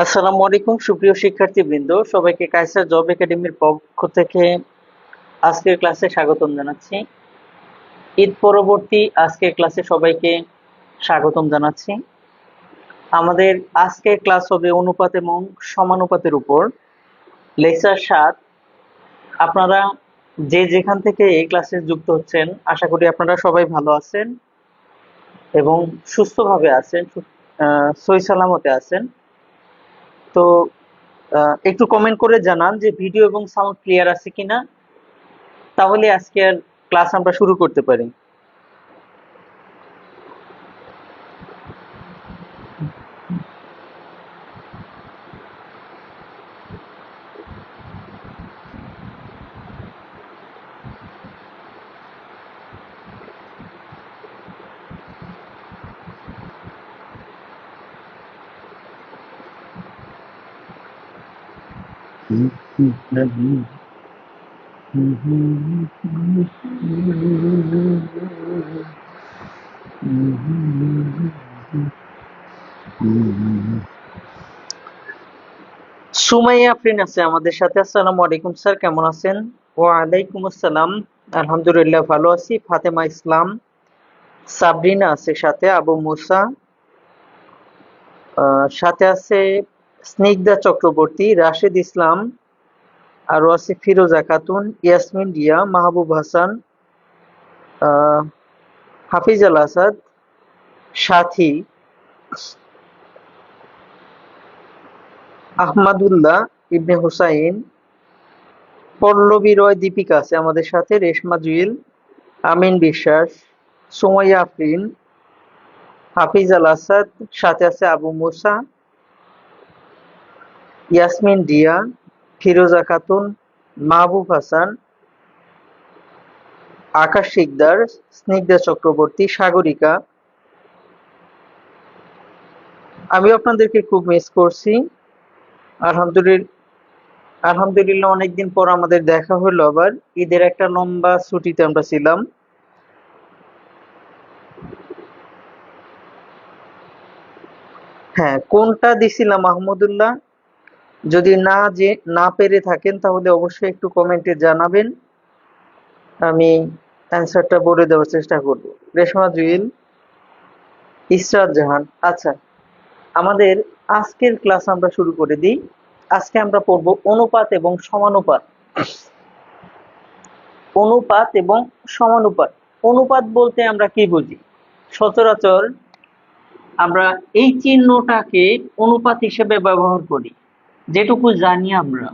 আসসালামু আলাইকুম সুপ্রিয় শিক্ষার্থীবৃন্দ, সবাইকে কায়সার জব একাডেমির পক্ষ থেকে আজকের ক্লাসে স্বাগতম জানাচ্ছি। ঈদ পরবর্তী আজকের ক্লাসে সবাইকে স্বাগতম জানাচ্ছি। আমাদের আজকের ক্লাস হবে অনুপাত এবং সমানুপাতের উপর, লেকচার 7। আপনারা যে যেখান থেকে এই ক্লাসে যুক্ত হচ্ছেন, আশা করি আপনারা সবাই ভালো আছেন এবং সুস্থভাবে আছেন, সহি সালামতে আছেন। তো একটু কমেন্ট করে জানান যে ভিডিও এবং সাউন্ড ক্লিয়ার আছে কিনা, তাহলে আজকের ক্লাস আমরা শুরু করতে পারি। সুমাইয়া আফরিন আছে আমাদের সাথে। আসসালামু আলাইকুম স্যার, কেমন আছেন? ওয়ালাইকুম আসসালাম, আলহামদুলিল্লাহ ভালো আছি। ফাতেমা ইসলাম, সাবরিনা আছে সাথে, আবু মুসা সাথে আছে, স্নিগ্ধা চক্রবর্তী, রাশেদ ইসলাম, আরো আছে ফিরোজা খাতুন, ইয়াসমিন রিয়া, মাহবুব হাসান, হাফিজ আল আসাদ, সাথী, আহমাদুল্লাহ ইবনে হুসাইন, পল্লবী রয়, দীপিকা আছে আমাদের সাথে, রেশমা জুয়েল, আমিন বিশ্বাস, সুমাইয়া আফরিন, হাফিজ আল আসাদ, সাথে আছে আবু মুসা, ইয়াসমিন রিয়া, ফিরোজা খাতুন, মাহবুব হাসান, আকাশ শিকদার, স্নিগ্ধা চক্রবর্তী, সাগরিকা। আমি আপনাদেরকে খুব মিস করছি। আলহামদুলিল্লাহ অনেকদিন পর আমাদের দেখা হলো আবার। ঈদের একটা লম্বা ছুটিতে আমরা ছিলাম। হ্যাঁ, কোনটা দিছিলাম মাহমুদুল্লাহ? যদি না পেরে থাকেন তাহলে অবশ্যই একটু কমেন্টে জানাবেন, আমি অ্যান্সারটা বলে দেওয়ার চেষ্টা করব। রেশমা জুয়েল, ইসরাত জাহান। আচ্ছা, আমাদের আজকের ক্লাস আমরা শুরু করে দিই। আজকে আমরা পড়ব অনুপাত এবং সমানুপাত। অনুপাত এবং সমানুপাত। অনুপাত বলতে আমরা কি বুঝি? সচরাচর আমরা এই চিহ্নটাকে অনুপাত হিসেবে ব্যবহার করি। যেটুকু জানি আমরা,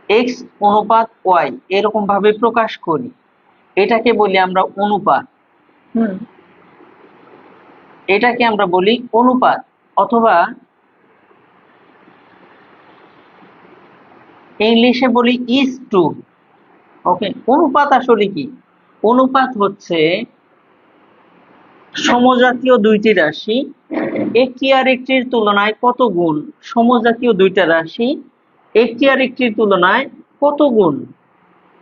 এক্স অনুপাত ওয়াই এরকম ভাবে প্রকাশ করি, এটাকে বলি আমরা অনুপাত। এটাকে আমরা বলি অনুপাত, অথবা ইংলিশে বলি ইজ টু। ওকে, অনুপাত আসলে কি? অনুপাত হচ্ছে সমজাতীয় দুইটি রাশি একটি আরেকটির তুলনায় কত গুণ, সমজাতীয় দুইটা রাশি একটি আরেকটির তুলনায় কত গুণ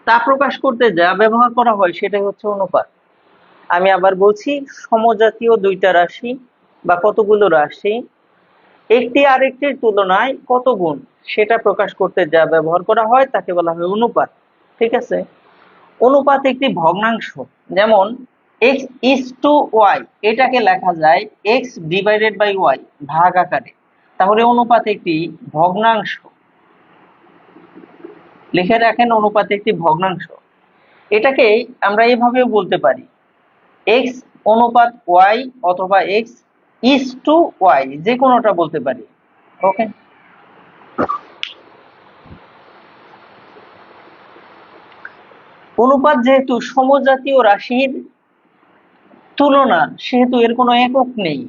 তা প্রকাশ করতে যা ব্যবহার করা হয় সেটাই হচ্ছে অনুপাত। আমি আবার বলছি, সমজাতীয় দুইটা রাশি বা কতগুলো রাশি একটি আরেকটির তুলনায় কত গুণ সেটা প্রকাশ করতে যা ব্যবহার করা হয় তাকে বলা হয় অনুপাত। ঠিক আছে, অনুপাত একটি ভগ্নাংশ। যেমন এক্স ইজ টু ওয়াই, এটাকে লেখা যায় এক্স ডিভাইডেড বাই ওয়াই, ভাগ আকারে। তাহলে অনুপাত একটি ভগ্নাংশ, লিখে রাখেন অনুপাত একটি ভগ্নাংশ। এটাকে আমরা এইভাবেও বলতে পারি, এক্স অনুপাত ওয়াই অথবা এক্স ইজ টু ওয়াই, যে কোনোটা বলতে পারি। ওকে, অনুপাত যেহেতু সমজাতীয় রাশির তুলনা, সেহেতু এর কোনো একক নেই,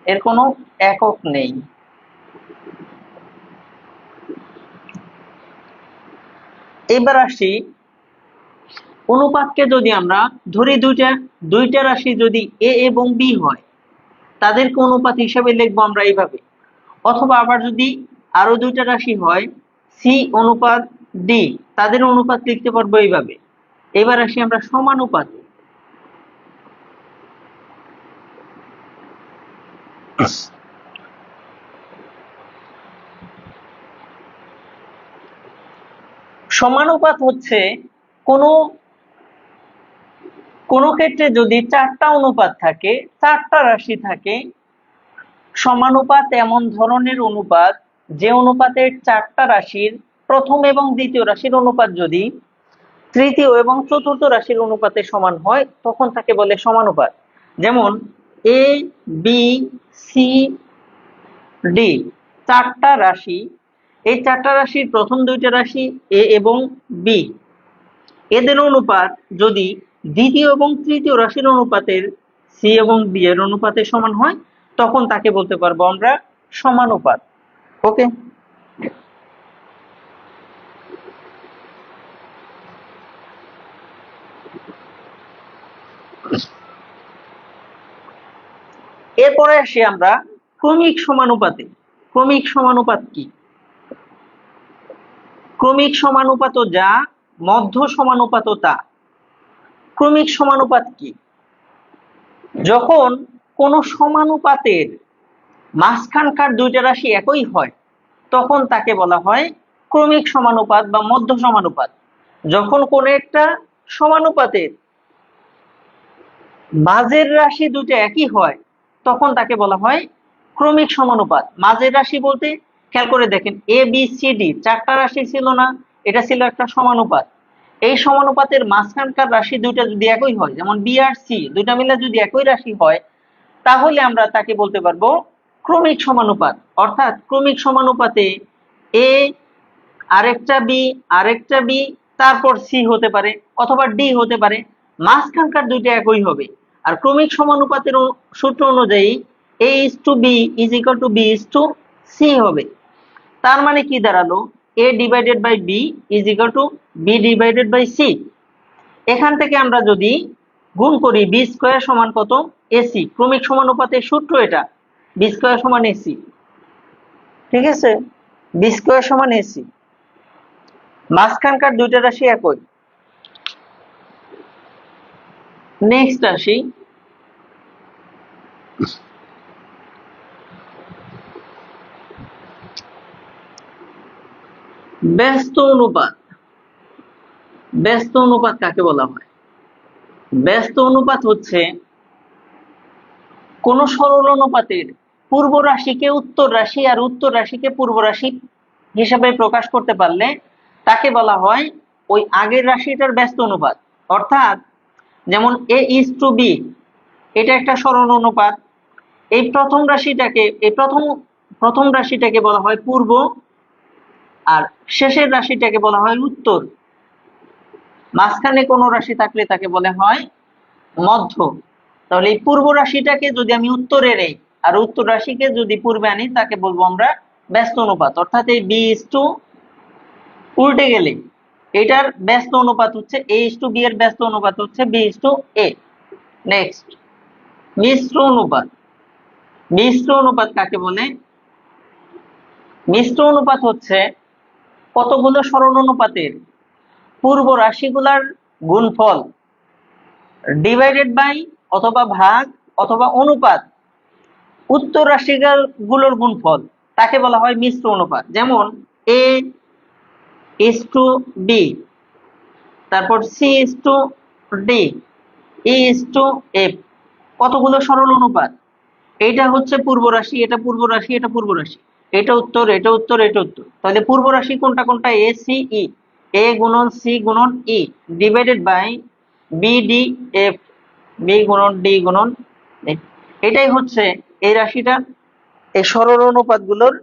এর কোনো একক নেই। এবার আসি, অনুপাতকে যদি আমরা ধরি দুইটা রাশি যদি এ এবং বি হয়, তাদেরকে অনুপাত হিসাবে লিখবো আমরা এইভাবে। অথবা আবার যদি আরো দুইটা রাশি হয় সি অনুপাত ডি, তাদের অনুপাত লিখতে পারবো এইভাবে। এবার আসি আমরা সমানুপাত। সমানুপাত হচ্ছে কোনো কোনো ক্ষেত্রে যদি চারটা অনুপাত থাকে, চারটা রাশি থাকে, সমানুপাত এমন ধরনের অনুপাত যে অনুপাতের চারটা রাশির প্রথম এবং দ্বিতীয় রাশির অনুপাত যদি তৃতীয় এবং চতুর্থ রাশির অনুপাতে সমান হয়, তখন তাকে বলে সমানুপাত। যেমন এ বি সি ডি, চারটা রাশি, এই চারটা রাশির প্রথম দুইটা রাশি এ এবং বি, এদের অনুপাত যদি দ্বিতীয় এবং তৃতীয় রাশির অনুপাতের সি এবং বি এর অনুপাতে সমান হয়, তখন তাকে বলতে পারবো আমরা সমানুপাত। ওকে, এরপরে আসি আমরা ক্রমিক সমানুপাতে। ক্রমিক সমানুপাত কি? ক্রমিক সমানুপাত যা, মধ্য সমানুপাত তা। ক্রমিক সমানুপাত কি? যখন কোন সমানুপাতের মাঝখানকার দুইটা রাশি একই হয়, তখন তাকে বলা হয় ক্রমিক সমানুপাত বা মধ্য সমানুপাত। যখন কোন একটা সমানুপাতের মাঝের রাশি দুটো একই হয়, তখন তাকে বলা হয় ক্রমিক সমানুপাত। মাঝের রাশি বলতে খেয়াল করে দেখেন, এ বি সি ডি চারটা রাশি ছিল না, এটা ছিল একটা সমানুপাত। এই সমানুপাতের মাঝখানকার রাশি দুইটা যদি একই হয়, যেমন বি আর সি দুইটা মিলে যদি একই রাশি হয়, তাহলে আমরা তাকে বলতে পারবো ক্রমিক সমানুপাত। অর্থাৎ ক্রমিক সমানুপাতে এ আরেকটা বি আরেকটা বি তারপর সি হতে পারে অথবা ডি হতে পারে, মাঝখানকার দুইটা একই হবে। আর ক্রমিক সমানুপাতের সূত্র অনুযায়ী A is to B is equal to B is to C হবে। তার মানে কি দাঁড়ালো, A divided by B is equal to B divided by C. এখান থেকে আমরা যদি গুণ করি, বি স্কয়ার সমান কত, এসি। ক্রমিক সমানুপাতের সূত্র এটা, বি স্কয়ার সমান এসি। ঠিক আছে, বি স্কয়ার সমান এসি, মাঝখানকার দুইটা রাশি একই। নেক্সট আসি, ব্যস্ত অনুপাত। ব্যস্ত অনুপাত কাকে বলা হয়? ব্যস্ত অনুপাত হচ্ছে কোন সরল অনুপাতের পূর্ব রাশিকে উত্তর রাশি আর উত্তর রাশিকে পূর্ব রাশি হিসাবে প্রকাশ করতে পারলে তাকে বলা হয় ওই আগের রাশিটার ব্যস্ত অনুপাত। অর্থাৎ যেমন এ ইজ টু বি, এটা একটা সরল অনুপাত। এই প্রথম রাশিটাকে, এই প্রথম রাশিটাকে বলা হয় পূর্ব, আর শেষের রাশিটাকে বলা হয় উত্তর। মাঝখানে কোনো রাশি থাকলে তাকে বলা হয় মধ্য। তাহলে এই পূর্ব রাশিটাকে যদি আমি উত্তরে নেই আর উত্তর রাশিকে যদি পূর্বে আনি, তাকে বলবো আমরা ব্যস্ত অনুপাত। অর্থাৎ এই বি ইজ টু উল্টে গেলে এটার ব্যস্ত অনুপাত হচ্ছে এ ইজ টু বি এর ব্যস্ত অনুপাত হচ্ছে B is to A. Next, মিশ্র অনুপাত। মিশ্র অনুপাত কাকে বলে? মিশ্র অনুপাত হচ্ছে কতগুলো সরল অনুপাতের পূর্ব রাশিগুলার গুণফল ডিভাইডেড বাই অথবা ভাগ অথবা অনুপাত উত্তর রাশি গুলোর গুণফল, তাকে বলা হয় মিশ্র অনুপাত। যেমন এ ইস টু বি, তারপর C is to D, E is to F, কতগুলো সরল অনুপাত। এইটা হচ্ছে পূর্ব রাশি, এটা পূর্ব রাশি, এটা পূর্ব রাশি, এটা উত্তর, এটা উত্তর, এটা উত্তর। তাহলে পূর্ব রাশি কোনটা কোনটা? এ সি ই, এ গুণন সি গুণন E divided by B D F, B গুণন ডি গুণন এফ। এটাই হচ্ছে এই রাশিটা, এই সরল অনুপাত গুলোর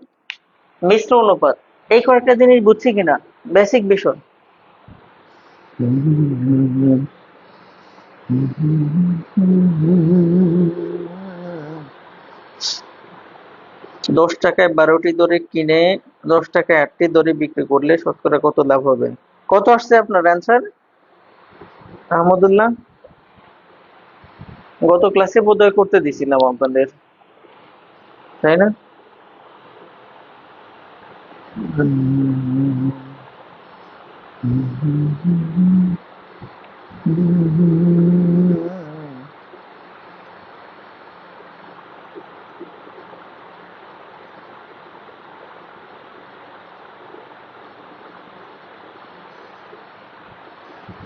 মিশ্র অনুপাত। এই কয়েকটা জিনিস বুঝছি কিনা, বেসিক বিষয়। 10 টাকায় 12টি দড়ি কিনে 10 টাকায় 8টি দড়ি বিক্রি করলে শতকরা কত লাভ হবে? কত আসছে আপনার অ্যান্সার আহমদুল্লাহ? গত ক্লাসে বোধহয় করতে দিছিলাম আপনাদের, তাই না?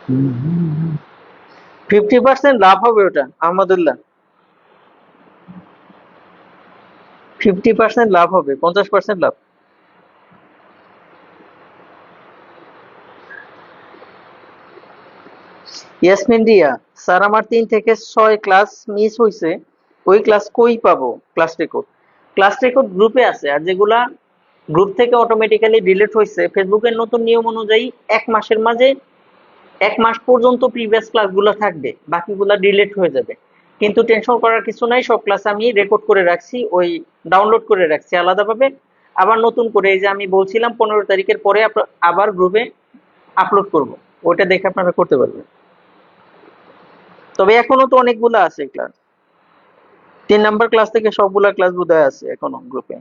হুম, 50% লাভ হবে ওটা আহমদুল্লাহ, 50% লাভ হবে, 50% লাভ। ইয়াসমিন রিয়া, স্যার আমার 3 থেকে 6 ক্লাস মিস হয়েছে, ওই ক্লাস কই পাবো? ক্লাস রেকর্ড, ক্লাস রেকর্ড গ্রুপে আছে, আর যেগুলা গ্রুপ থেকে অটোমেটিক্যালি ডিলিট হয়েছে ফেসবুকের নতুন নিয়ম অনুযায়ী 1 মাসের মাঝে 1 মাস পর্যন্ত প্রিভিয়াস ক্লাসগুলো থাকবে, বাকিগুলা ডিলিট হয়ে যাবে। কিন্তু টেনশন করার কিছু নাই, সব ক্লাস আমি রেকর্ড করে রাখছি, ওই ডাউনলোড করে রাখছি আলাদাভাবে। আবার নতুন করে এই যে আমি বলছিলাম 15 তারিখের পরে আবার গ্রুপে আপলোড করব, ওইটা দেখে আপনারা করতে পারবেন। তবে এখনো তো অনেকগুলো আছে ক্লাস, 3 নাম্বার ক্লাস থেকে সবগুলা ক্লাস বোধহয় আছে এখনো গ্রুপে।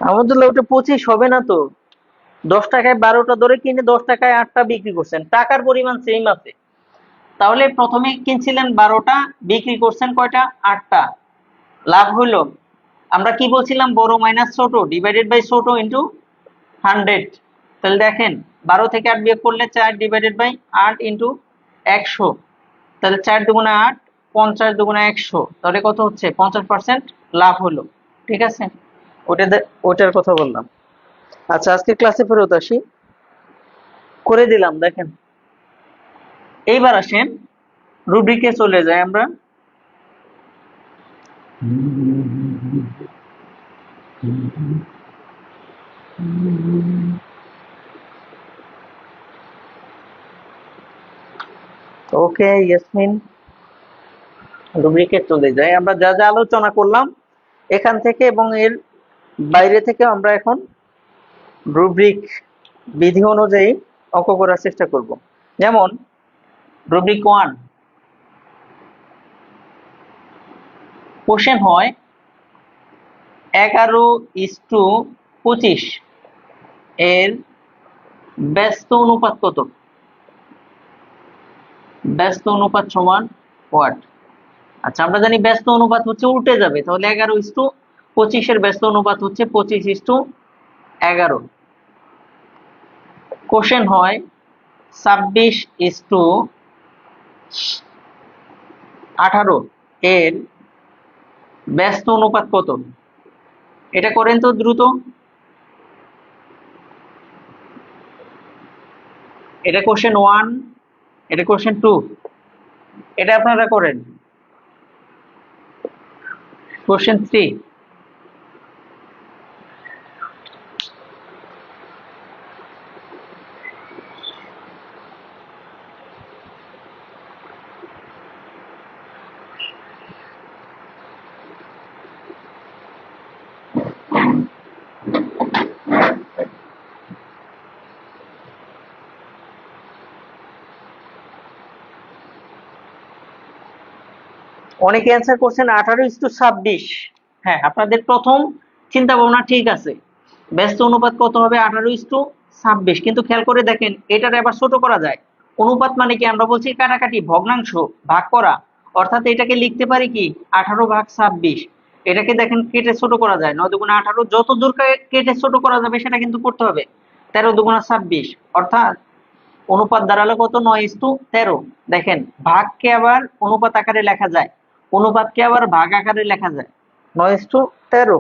আহমদুল্লাহ, ওটা 25 হবে না তো। 10 টাকায় 12টা ধরে কিনে 10 টাকায় 8টা বিক্রি করছেন, টাকার পরিমাণ সেম আছে। তাহলে প্রথমে কিনছিলেন 12টা, বিক্রি করছেন কয়টা? 8টা, লাভ হইলো। আমরা কি বলছিলাম? বড় মাইনাস ছোট ডিভাইডেড বাই ছোট ইন্টু 100। তাহলে দেখেন 12 থেকে 8 বিয়োগ করলে 4 ডিভাইডেড বাই 8 ইন্টু 100, তাহলে 4 দুগুণে 8, 50 দুগুণে 100, তাহলে কত হচ্ছে? 50% লাভ হলো। ঠিক আছে, ওটার কথা বললাম। আচ্ছা, আজকে ক্লাসে ফেরত আসি, করে দিলাম দেখেন। এইবার আসেন রুব্রিকে চলে যাই আমরা। ওকে ইয়াসমিন, রুব্রিকে চলে যাই। আমরা যা যা আলোচনা করলাম এখান থেকে এবং এর বাইরে থেকে আমরা এখন রুব্রিক বিধি অনুযায়ী অঙ্ক করার চেষ্টা করব। যেমন রুব্রিক 1, কোশ্চেন হয় 11:25 এর ব্যস্ত অনুপাত কত? ব্যস্ত অনুপাত সমান ওয়াট? আচ্ছা, আমরা জানি ব্যস্ত অনুপাত হচ্ছে উল্টে যাবে, তাহলে 11:25 এর ব্যস্ত অনুপাত হচ্ছে 25:11। কোশ্চেন হয় 26:18 এর ব্যস্ত অনুপাত কত? এটা করেন তো দ্রুত। এটা কোশ্চেন 1, এটা কোশ্চেন 2, এটা আপনারা করেন। কোশ্চেন 3, অনেকে অ্যান্সার করছেন 18:26। হ্যাঁ, আপনাদের প্রথম চিন্তা ভাবনা ঠিক আছে। ব্যস্ত অনুপাত কত হবে? 18:26। কিন্তু খেয়াল করে দেখেন, এটার আবার ছোট করা যায়। অনুপাত মানে কি? আমরা বলছি কাটাকাটি, ভগ্নাংশ, ভাগ করা। অর্থাৎ এটাকে লিখতে পারি কি 18/26। এটাকে দেখেন কেটে ছোট করা যায়, 9×18। যত দূর কেটে ছোট করা যাবে সেটা কিন্তু করতে হবে। 13×26, অর্থাৎ অনুপাত দাঁড়ালো কত? 9:13। দেখেন, ভাগকে আবার অনুপাত আকারে লেখা যায়, অনুপাতকে আবার ভাগ আকারে লেখা যায়। 9:13।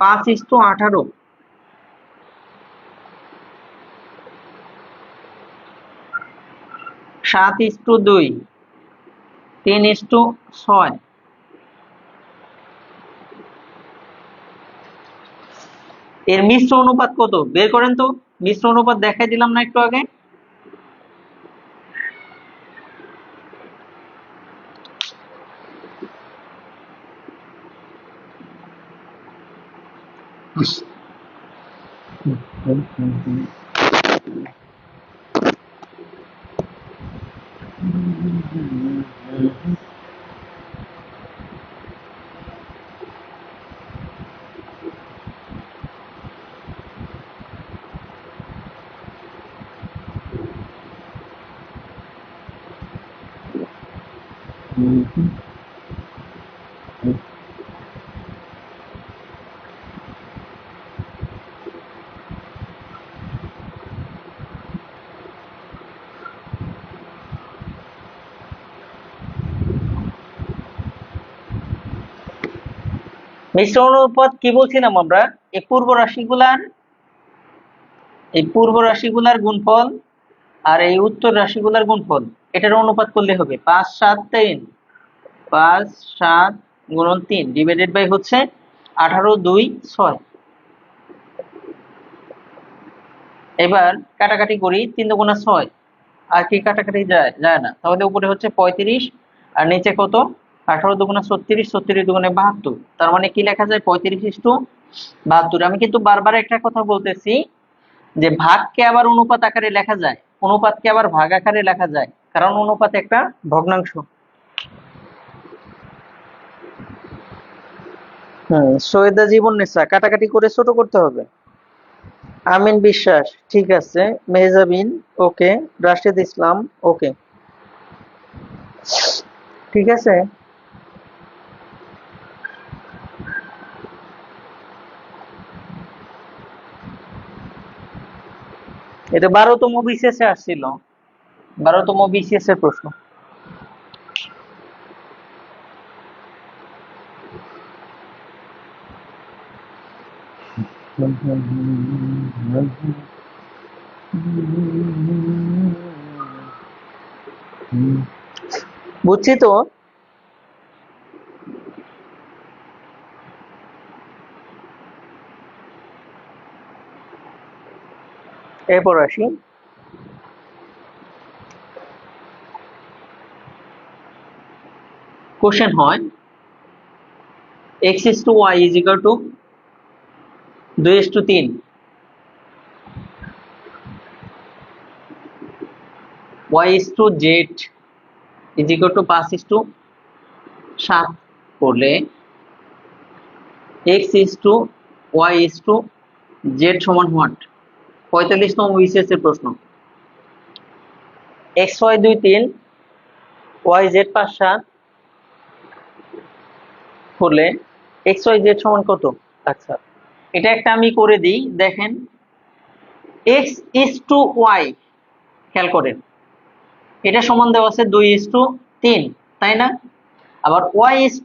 5:18। 7:2। 3:6। এর মিশ্র অনুপাত কত বের করেন তো। মিশ্র অনুপাত দেখাই দিলাম না একটু আগে? মিশ্র অনুপাত কি বলছিলাম আমরা? এই পূর্ব রাশিগুলার গুণফল আর এই উত্তর রাশিগুলার গুণফল, এটার অনুপাত করলে হবে 5, 7, 3। 5, 7 × 3 ডিভাইডেড বাই হচ্ছে 18, 2, 6। এবার কাটাকাটি করি, 3×6। আর কি কাটাকাটি যায়? যায় না। তাহলে উপরে হচ্ছে 35 আর নিচে কত? 18×2 = 36, 36×2 = 72। তার মানে কি লেখা যায়? 35:72। আমি কিন্তু বারবার একটা কথা বলতেছি যে ভাগকে আবার অনুপাত আকারে লেখা যায়, অনুপাতকে আবার ভাগ আকারে লেখা যায়, কারণ অনুপাত একটা ভগ্নাংশ। সৈয়দা জীবননেসা, কাটাকাটি করে ছোট করতে হবে। আমিন বিশ্বাস, ঠিক আছে। মেহজাবিন, ওকে। রাশেদ ইসলাম, ওকে, ঠিক আছে। এটা 12তম বিসিএস এ আসছিল, 12তম বিসিএস এর প্রশ্ন। বুঝছি তো। এরপর আসি, কোশ্চেন হয় x/y = 2:3, y/z = 5:7 করলে x/y/z সমান হোয়াট? 45তম বিসিএস এর প্রশ্ন। xy 2, 3, yz 5, 7 করলে xyz সমান কত? আচ্ছা, এটা একটা আমি করে দিই, দেখেন x/y, খেয়াল করেন, এটা সমান দেওয়া আছে 2:3, তাই না? আবার y/z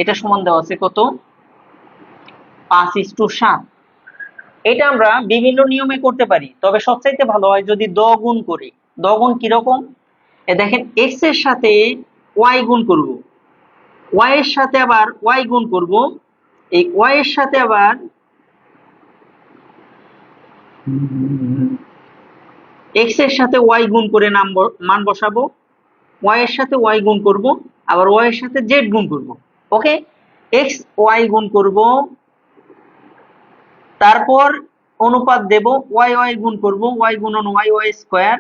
এটা সমান দেওয়া আছে কত? 5:7। এটা আমরা বিভিন্ন নিয়মে করতে পারি, তবে সবচাইতে ভালো হয় যদি দ গুণ করি। দ গুণ কিরকম? দেখেন, x এর সাথে y গুণ করব, y এর সাথে আবার y গুণ করব, এই y এর সাথে আবার x এর সাথে y গুণ করে মান বসাবো, y এর সাথে y গুণ করব, আবার y এর সাথে z গুণ করব। ওকে, x y গুণ করব, তারপর অনুপাত দেব, ওয়াই ওয়াই গুণ করব, ওয়াই গুণন ওয়াই ওয়াই স্কোয়ার,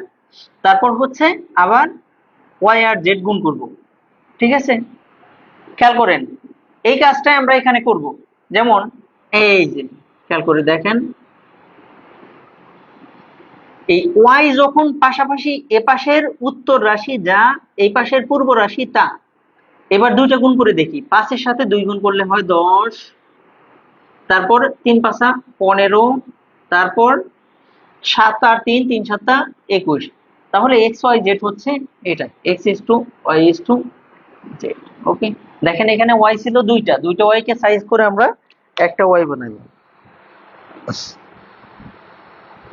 তারপর হচ্ছে আবার ওয়াই আর জেড গুণ করব। ঠিক আছে, খেয়াল করেন এই কাজটাই আমরা এখানে করব। যেমন এই যে খেয়াল করে দেখেন, এই ওয়াই যখন পাশাপাশি এ পাশের উত্তর রাশি যা এই পাশের পূর্ব রাশি তা, এবার দুইটা গুণ করে দেখি। 5-এর সাথে 2 গুণ করলে হয় 10, তারপর 3 5 15, তারপর 7 আর 3 3 7 21। তাহলে এক্স ওয়াই জেড হচ্ছে এটা, X is to Y is to Z. Okay, দেখেন এখানে ওয়াই ছিল দুইটা, দুইটা ওয়াই কে সাইজ করে আমরা একটা ওয়াই বানাইলাম।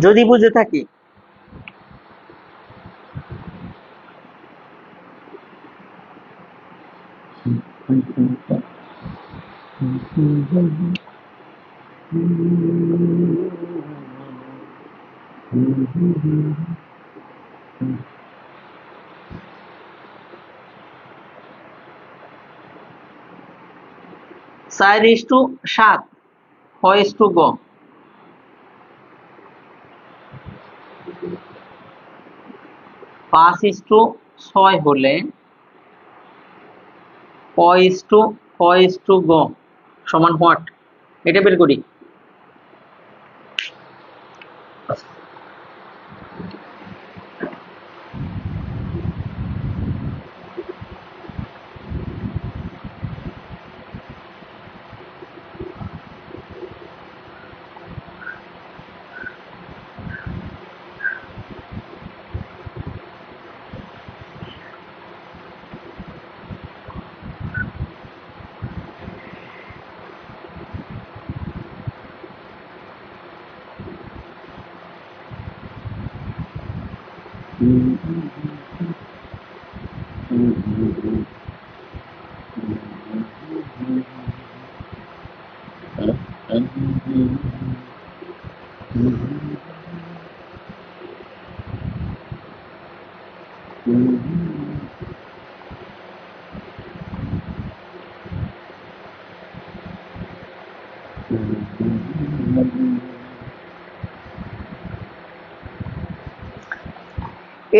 যদি বুঝে থাকি চার ইস টু 7 হয় ইস টু গ, 5 ইস টু 6 হলে ক ইস টু গ সমান হোয়াট, এটা বের করি।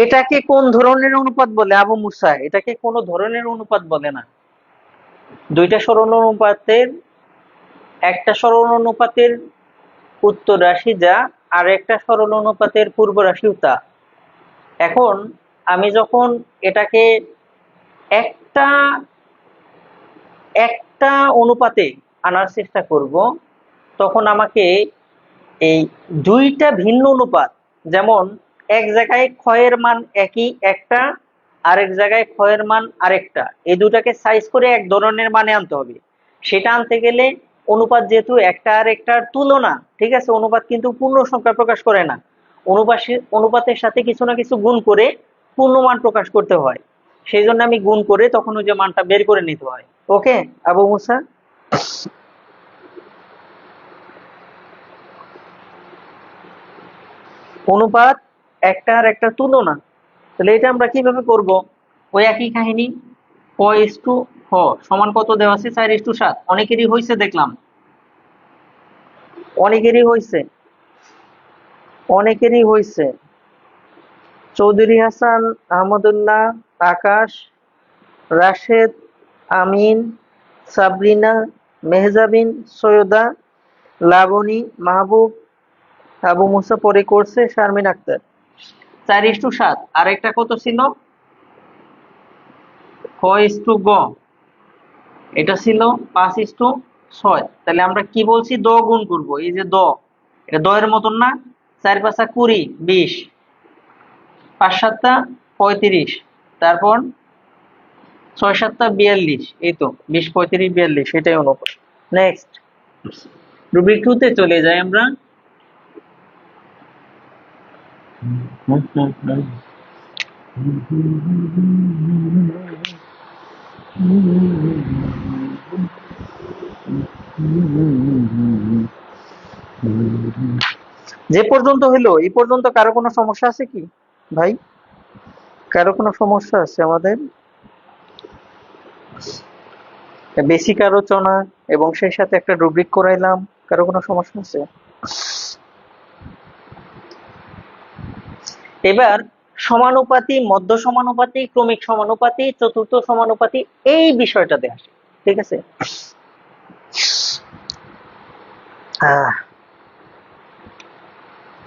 এটাকে কোন ধরনের অনুপাত বলে আবু মুসা? এটাকে কোন ধরনের অনুপাত বলে না। দুইটা সরল অনুপাতের, একটা সরল অনুপাতের উত্তর রাশি যা আর একটা সরল অনুপাতের পূর্ব রাশি তা। এখন আমি যখন এটাকে একটা একটা অনুপাতে আনার চেষ্টা করব, তখন আমাকে এই দুইটা ভিন্ন অনুপাত, যেমন এক জায়গায় ক্ষয়ের মান একই একটা, আরেক জায়গায় ক্ষয়ের মান আরেকটা, এই দুটাকে সাইজ করে এক ধরনের মানে আনতে হবে। সেটা আনতে গেলে অনুপাত যেহেতু একটা আর একটার তুলনা, ঠিক আছে, অনুপাত কিন্তু পূর্ণ সংখ্যা প্রকাশ করে না, অনুপাতের সাথে কিছু না কিছু গুণ করে পূর্ণ মান প্রকাশ করতে হয়। সেই জন্য আমি গুণ করে তখন ওই যে মানটা বের করে নিতে হয়। ওকে আবু মুসা, অনুপাত একটা আর একটা তুলনা, তাহলে এটা আমরা কিভাবে করব? ওই একই কাহিনী, ক ইস টু খ সমান কত দেওয়া আছে, 4:7। অনেকেরই হয়েছে দেখলাম, অনেকেরই হয়েছে, অনেকেরই হয়েছে। চৌধুরী হাসান, আহমদুল্লাহ, আকাশ, রাশেদ, আমিন, সাবরিনা, মেহজাবিন, সৈয়দা, লাবণী, মাহবুব, আবু মুসা পরে করছে, শারমিন আক্তার। 4:7 আর একটা কত ছিল, খ ইস টু গ, এটা ছিল 5:6। তাহলে আমরা কি বলছি, দ গুণ করব। এই যে দ, এটা দ এর মতন না, 4 5 20, 20, 5 7 35, তারপর 6 7 42, এই তো 20 35 42, এটাই অনুপাত। নেক্সট রুবিক 2 তে চলে যাই আমরা। যে পর্যন্ত হইলো এই পর্যন্ত কারো কোনো সমস্যা আছে কি ভাই? কারো কোনো সমস্যা আছে আমাদের? বেসিক আলোচনা এবং সেই সাথে একটা রুব্রিক করাইলাম, কারো কোনো সমস্যা আছে? এবার সমানুপাতি, মধ্য সমানুপাতি, ক্রমিক সমানুপাতি, চতুর্থ সমানুপাতি, এই বিষয়টাতে আসে। ঠিক আছে?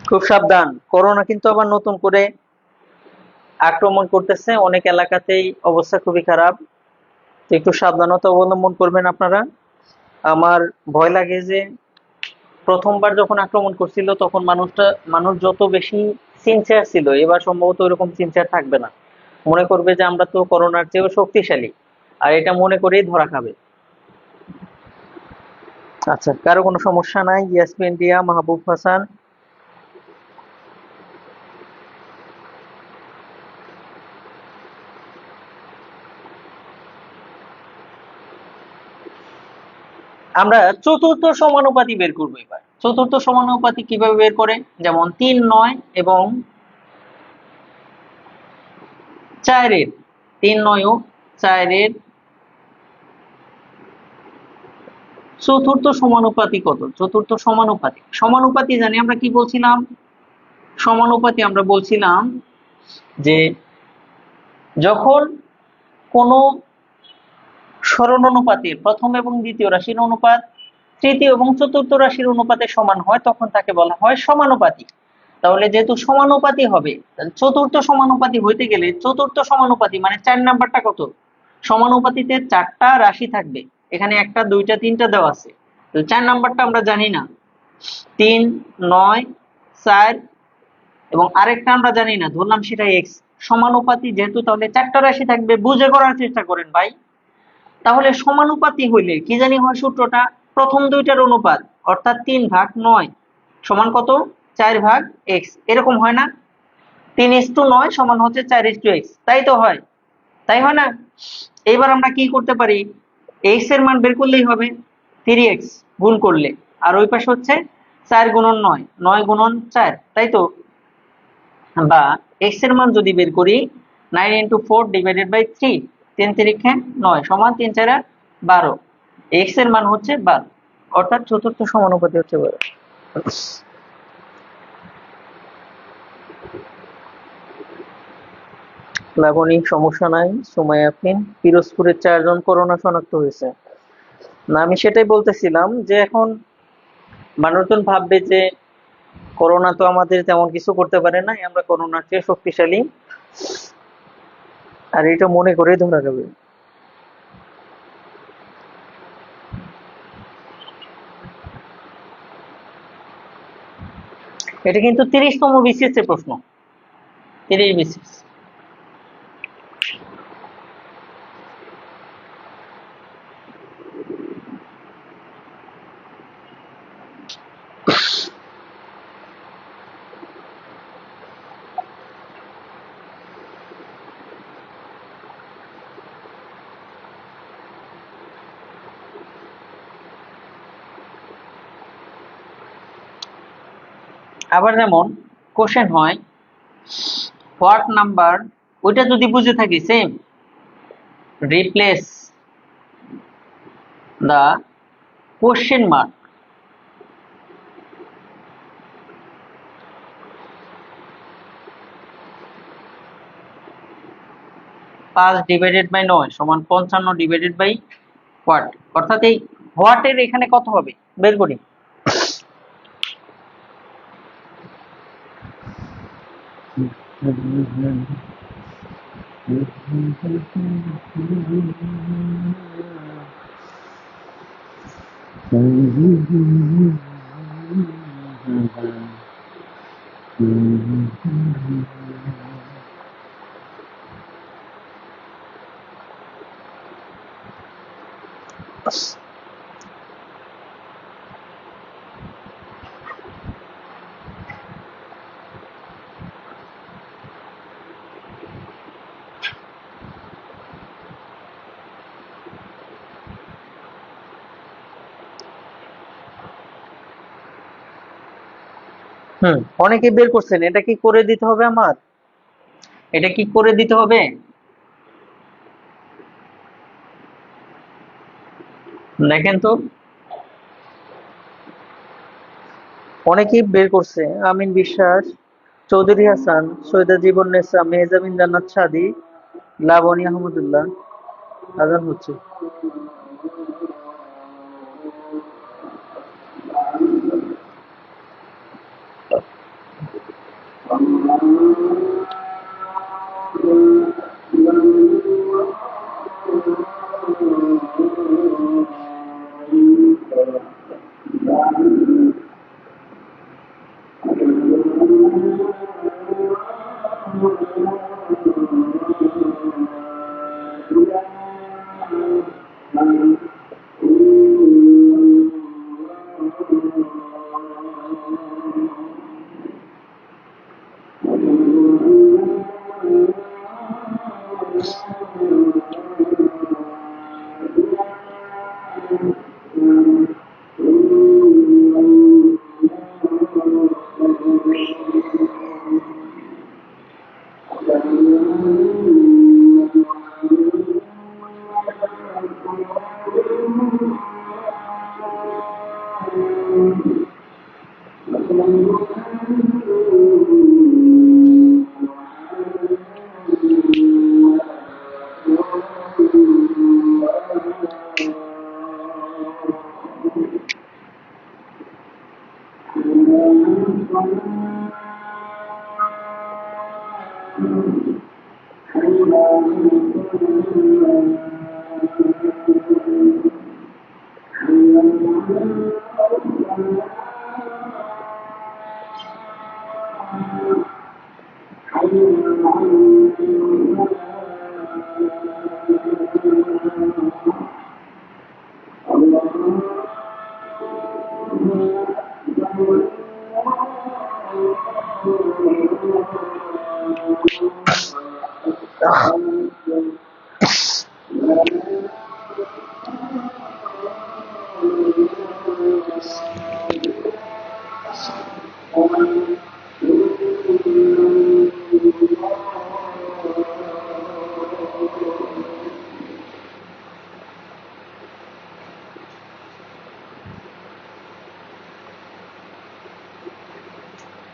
খুব সাবধান, করোনা কিন্তু আবার নতুন করে আক্রমণ করতেছে, অনেক এলাকাতেই অবস্থা খুবই খারাপ। তো একটু সাবধানতা অবলম্বন করবেন আপনারা। আমার ভয় লাগে যে প্রথমবার যখন আক্রমণ করছিল তখন মানুষ যত বেশি সিনসিয়ার ছিল, এবার সম্ভবত ওরকম সিনসিয়ার থাকবে না। মনে করবে যে আমরা তো করোনার চেয়েও শক্তিশালী, আর এটা মনে করেই ধরা খাবে। আচ্ছা, কারো কোনো সমস্যা নাই? ইয়াসমিন দিয়া, মাহবুব হাসান। আমরা চতুর্থ সমানুপাতি বের করবো। এবার চতুর্থ সমানুপাতি কিভাবে বের করে? যেমন 3, 9 এবং 4-এর, 3, 9 ও 4-এর চতুর্থ সমানুপাতি কত? চতুর্থ সমানুপাতি, সমানুপাতি জানি আমরা কি বলছিলাম? সমানুপাতি আমরা বলছিলাম যে যখন কোনো সরলানুপাতির প্রথম এবং দ্বিতীয় রাশির অনুপাত তৃতীয় এবং চতুর্থ রাশির অনুপাতের সমান হয় তখন তাকে বলা হয় সমানুপাতি। তাহলে যেহেতু সমানুপাতি হবে, চতুর্থ সমানুপাতি হইতে গেলে চতুর্থ সমানুপাতি মানে 4 নাম্বারটা কত? সমানুপাতিতে 4টা রাশি থাকবে, এখানে 1টা 2টা 3টা দেওয়া আছে। 4 নাম্বারটা আমরা জানি না, 3, 9, 4 এবং আরেকটা আমরা জানি না, ধরলাম সেটা এক্স। সমানুপাতি যেহেতু, তাহলে 4টা রাশি থাকবে। বুঝে করার চেষ্টা করেন ভাই। তাহলে সমানুপাতি হইলে কি জানি হয় সূত্রটা? প্রথম দুইটার অনুপাত, অর্থাৎ 3/9 সমান কত? 4/x, এরকম হয় না? 3:9 সমান হচ্ছে 4:x, তাই তো হয়? তাই হয় না? এইবার আমরা কি করতে পারি? x এর মান বের করলেই হবে, 3x গুণ করলে, আর ওই পাশে হচ্ছে 4 গুণন 9, 9 গুণন 4, তাই তো? বা x এর মান যদি বের করি 9 × 4 / 3, 3 3 9 সমান 3 4 12, x এর মান হচ্ছে 12, অর্থাৎ চতুর্থ সমানুপাতি হচ্ছে 12। লাবণী, সমস্যা নাই। সুমাইয়া আফরিন, পিরোজপুরের 4 জন করোনা শনাক্ত হয়েছে। না, আমি সেটাই বলতেছিলাম যে এখন মানুষজন ভাববে যে করোনা তো আমাদের তেমন কিছু করতে পারে না, আমরা করোনার চেয়ে শক্তিশালী, আর এটা মনে করেই ধরা যাবে। এটা কিন্তু 30তম বিসিএস এর প্রশ্ন, 30 বিসিএস। আবার যেমন কোশ্চেন হয় হোয়াট নাম্বার, ওইটা যদি বুঝে থাকি same, replace the question mark, পাঁচ ডিভাইডেড বাই 9 সমান 55 ডিভাইডেড বাই হোয়াট, অর্থাৎ এই হোয়াট এর এখানে কত হবে বের করি। অনেকে বের করছেন, এটা কি করে দিতে হবে আমার? এটা কি করে দিতে হবে? দেখেন তো, অনেকেই বের করছে। আমিন বিশ্বাস, চৌধুরী হাসান, সৈয়দা জীবননেসা, মেহজাবিন জান্নাত সাদি, লাবণী আহমদুল্লাহ। আজান হচ্ছে।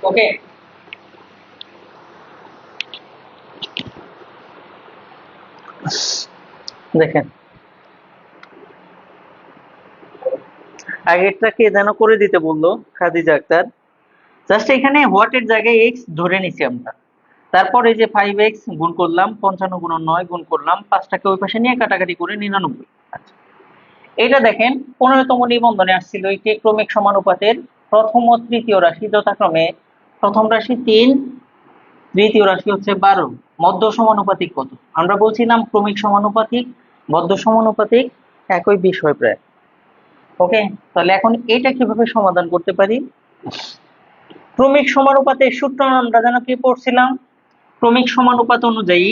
ওকে, দেখেন আগেরটা কে যেন করে দিতে বললো, খাদিজা আক্তার। জাস্ট এখানে হোয়াট এর জায়গায় এক্স ধরে নিছি আমরা। তারপর এই যে 5x গুণ করলাম, 55 গুণন 9 গুণ করলাম, 5টাকে ওই পাশে নিয়ে কাটাকাটি করে 99। আচ্ছা, এটা দেখেন 15তম নিবন্ধনে আসছিল একটি ক্রমিক সমানুপাতের প্রথম ও তৃতীয় রাশি যথাক্রমে প্রথম রাশি 3, তৃতীয় রাশি হচ্ছে 12, মধ্য সমানুপাতিক কত? আমরা বলছিলাম ক্রমিক সমানুপাতিক মধ্য সমানুপাতিক একই বিষয় প্রায়। ওকে, তাহলে এখন এটা কিভাবে সমাধান করতে পারি? ক্রমিক সমানুপাতের সূত্র আমরা যেন কি পড়ছিলাম? ক্রমিক সমানুপাত অনুযায়ী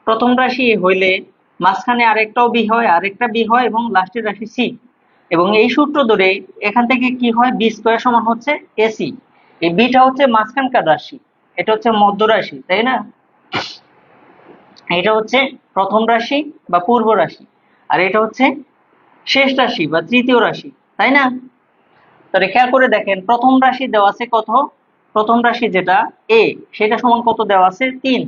প্রথম রাশি এ হইলে মাঝখানে আরেকটাও বি হয়, আরেকটা বি হয় এবং লাস্টের রাশি সি। এবং এই সূত্র ধরে এখান থেকে কি হয়, বি স্কয়ার সমান হচ্ছে এসি। এই বিটা হচ্ছে মাঝখানকার রাশি, এটা হচ্ছে মধ্য রাশি, তাই না? এটা হচ্ছে প্রথম রাশি বা পূর্ব রাশি, আর এটা হচ্ছে শেষ রাশি বা তৃতীয় রাশি, তাই না? তাহলে খেয়াল করে দেখেন, প্রথম রাশি দেওয়া আছে কত? প্রথম রাশি যেটা এ, সেটা সমান কত দেওয়া আছে? 3।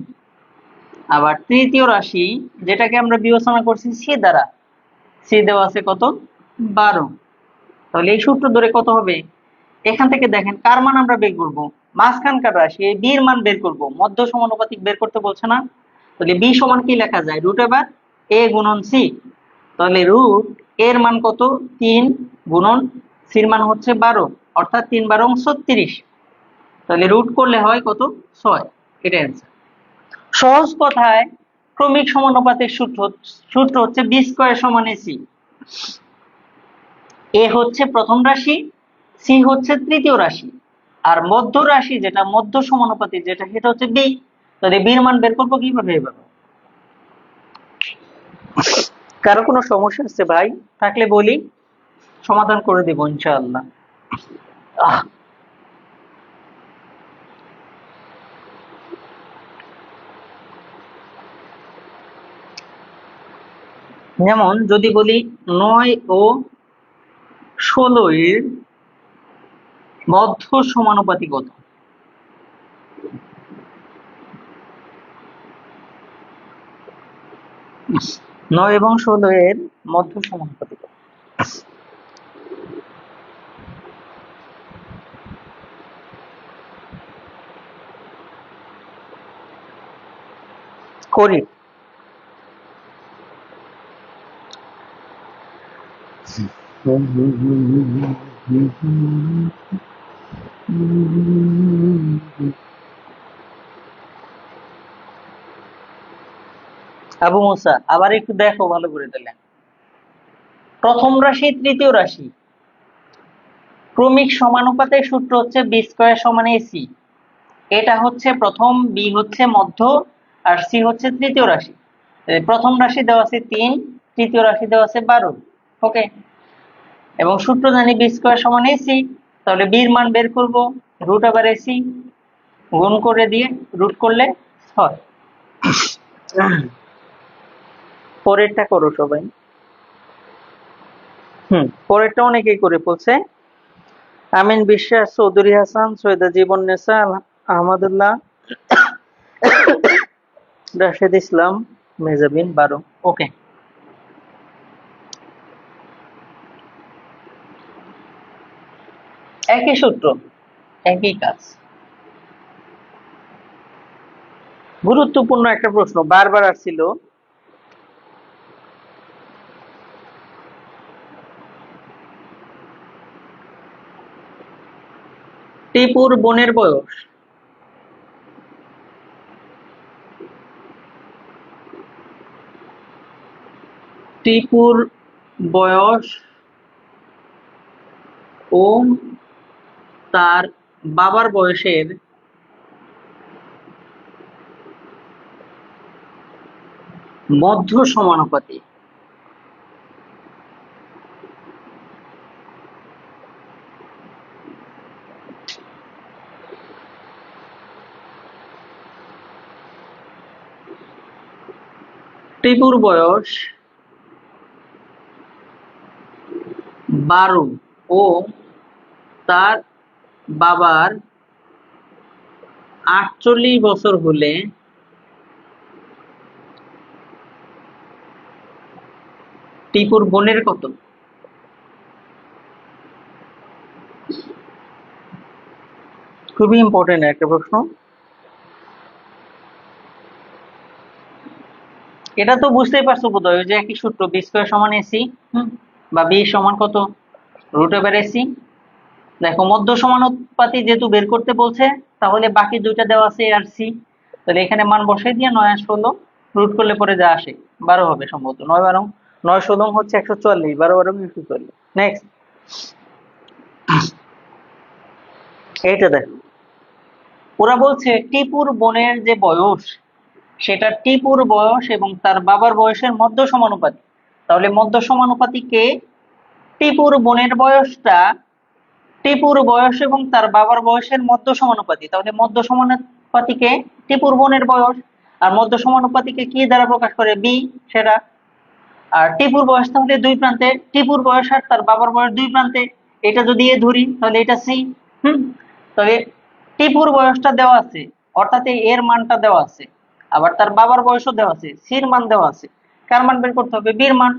আবার তৃতীয় রাশি যেটাকে আমরা বিবেচনা করছি সি দ্বারা, সি দেওয়া আছে কত? 12। তাহলে এই সূত্র ধরে কত হবে? এখান থেকে দেখেন কার মান আমরা বের করব? মাঝখানকার রাশি এই বি এর মান বের করব। মধ্য সমানুপাতিক বের করতে বলছে না? তাহলে বি সমান কি লেখা যায়? রুট ওভার এ গুণন সি। তাহলে রুট এর মান কত? 3 গুণন সির মান হচ্ছে 12, অর্থাৎ 3 × 36। তাহলে রুট করলে হয় কত? 6। এটা অ্যান্সার। সহজ কথায় ক্রমিক সমানুপাতের সূত্র হচ্ছে বি স্কয়ার সমান এসি। এ হচ্ছে প্রথম রাশি, সি হচ্ছে তৃতীয় রাশি, আর মধ্য রাশি যেটা মধ্য সমানুপাতিক যেটা সেটা হচ্ছে বি। তাহলে বির মান বের করবো কিভাবে? এভাবে। কারো কোনো সমস্যা আছে ভাই? থাকলে বলি, সমাধান করে দেব ইনশাআল্লাহ। যেমন যদি বলি 9 ও 16 এর মধ্য সমানুপাতিক কত? 9 এবং 16 এর মধ্য সমানুপাতিক করি। আবু মুসা আবার একটু দেখো ভালো করে দিলে। প্রথম রাশি তৃতীয় রাশি ক্রমিক সমানুপাতের সূত্র হচ্ছে বি স্কয়ার সমান এসি। এটা হচ্ছে প্রথম, বি হচ্ছে মধ্য, আর সি হচ্ছে তৃতীয় রাশি। প্রথম রাশি দেওয়া আছে 3, তৃতীয় রাশি দেওয়া আছে 12। ওকে, এবং সূত্র জানি বি স্কয়ার সমান এসি, তাহলে বির মান বের করব, রুট ওভার এসি গুণ করে দিয়ে রুট করলে 6। পরেরটা করো সবাই। পরেরটা অনেকেই করে বলছে। আমিন বিশ্বাস, চৌধুরী হাসান, সৈয়দা জীবননেসা, আহমদুল্লাহ, রাশেদ ইসলাম, মেজাবিন 12। ওকে, একই সূত্র, একই কাজ। গুরুত্বপূর্ণ একটা প্রশ্ন বারবার আসছিল। টিপুর বোনের বয়স টিপুর বয়স ও তার বাবার বয়সের মধ্য সমানুপাতিক। টিপুর বয়স 12 ও তার বাবার 48 বছর হলে টিপুর বোনের কত? খুবই ইম্পর্টেন্ট একটা প্রশ্ন। এটা তো বুঝতেই পারছো বোধহয়, যে একই সূত্র বি স্কয়ার সমান এসি, বা বি সমান কত, রুট ওভার এসি। দেখো মধ্য সমানুপাতি যেহেতু বের করতে বলছে, তাহলে বাকি দুইটা দেওয়া আছে এ আর সি, তাহলে এখানে মান বসাই দিয়ে 9 আর 16 রুট করলে পরে যা আসে 12 হবে সম্ভবত। 9 12 9 16 হচ্ছে 144, 12 12 144। নেক্সট, এইটা দেখো, ওরা বলছে টিপুর বোনের যে বয়স, সেটা টিপুর বয়স এবং তার বাবার বয়সের মধ্য সমানুপাতিক। তাহলে মধ্য সমানুপাতিকে টিপুর বোনের বয়সটা টিপুর বয়স এবং তার বাবার বয়সের মধ্য সমানুপাতিক। তাহলে মধ্য সমানুপাতিকে টিপুর বোনের বয়স, আর মধ্য সমানুপাতিকে কি দ্বারা প্রকাশ করে, বি, সেটা। আর টিপুর বয়স তাহলে দুই প্রান্তে, টিপুর বয়স আর তার বাবার বয়স দুই প্রান্তে, এটা যদি এ ধরি তাহলে এটা সি। তবে টিপুর বয়সটা দেওয়া আছে, অর্থাৎ এর মানটা দেওয়া আছে, আবার তার বাবার বয়সও দেওয়া আছে, সির মান দেওয়া আছে। কার মান বের করতে হবে? বির মান।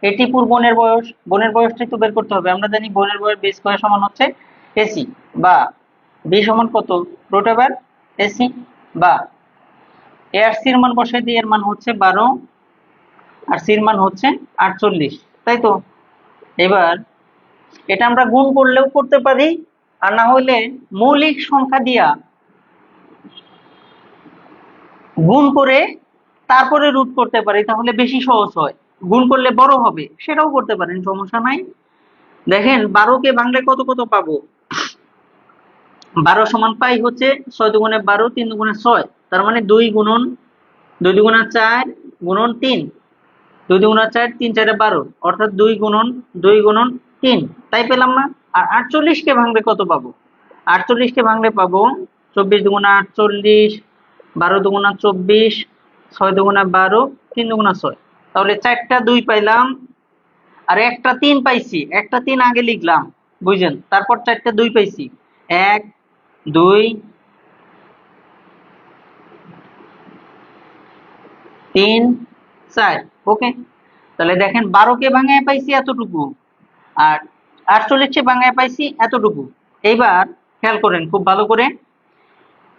এই টিপুর বোনের বয়স, বোনের বয়সটা একটু বের করতে হবে। আমরা জানি বোনের বয়স বি স্কয়ার সমান হচ্ছে এসি, বা বি সমান কত, রুট ওভার এসি, বা এ আর সির মান বসাই দিয়ে এর মান হচ্ছে 12 আর সির মান হচ্ছে 48, তাই তো? এবার এটা আমরা গুণ করলেও করতে পারি, আর না হলে মৌলিক সংখ্যা দিয়া গুণ করে তারপরে রুট করতে পারি, তাহলে বেশি সহজ হয়। গুণ করলে বড় হবে, সেটাও করতে পারেন, সমস্যা নাই। দেখেন 12 কে ভাঙলে কত কত পাবো। 12 সমান পাই হচ্ছে 6 দুগুণে 12, 3 দুগুণে 6, তার মানে 2 গুণন 2 দুগুণা 4 গুণন 3, 2 দুগুণা 4, 3 4 12, অর্থাৎ 2 গুণন 2 গুণন 3, তাই পেলাম না? আর 48 কে ভাঙলে কত পাবো? 48 কে ভাঙলে পাবো 24 দুগুণা 48, 12 দুগুণা 24, 6 দুগুণা 12, 3 দুগুণা 6, তাহলে 4টা 2 পাইলাম, আর একটা 3 পাইছি, একটা 3 আগে লিখলাম, বুঝছেন? তারপর 4টা 2 পাইছি, 1 2 3 4। ওকে, তাহলে দেখেন 12 কে ভাঙায় পাইছি এতটুকু, আর 48 কে ভাঙায় পাইছি এতটুকু। এইবার খেয়াল করেন খুব ভালো করে,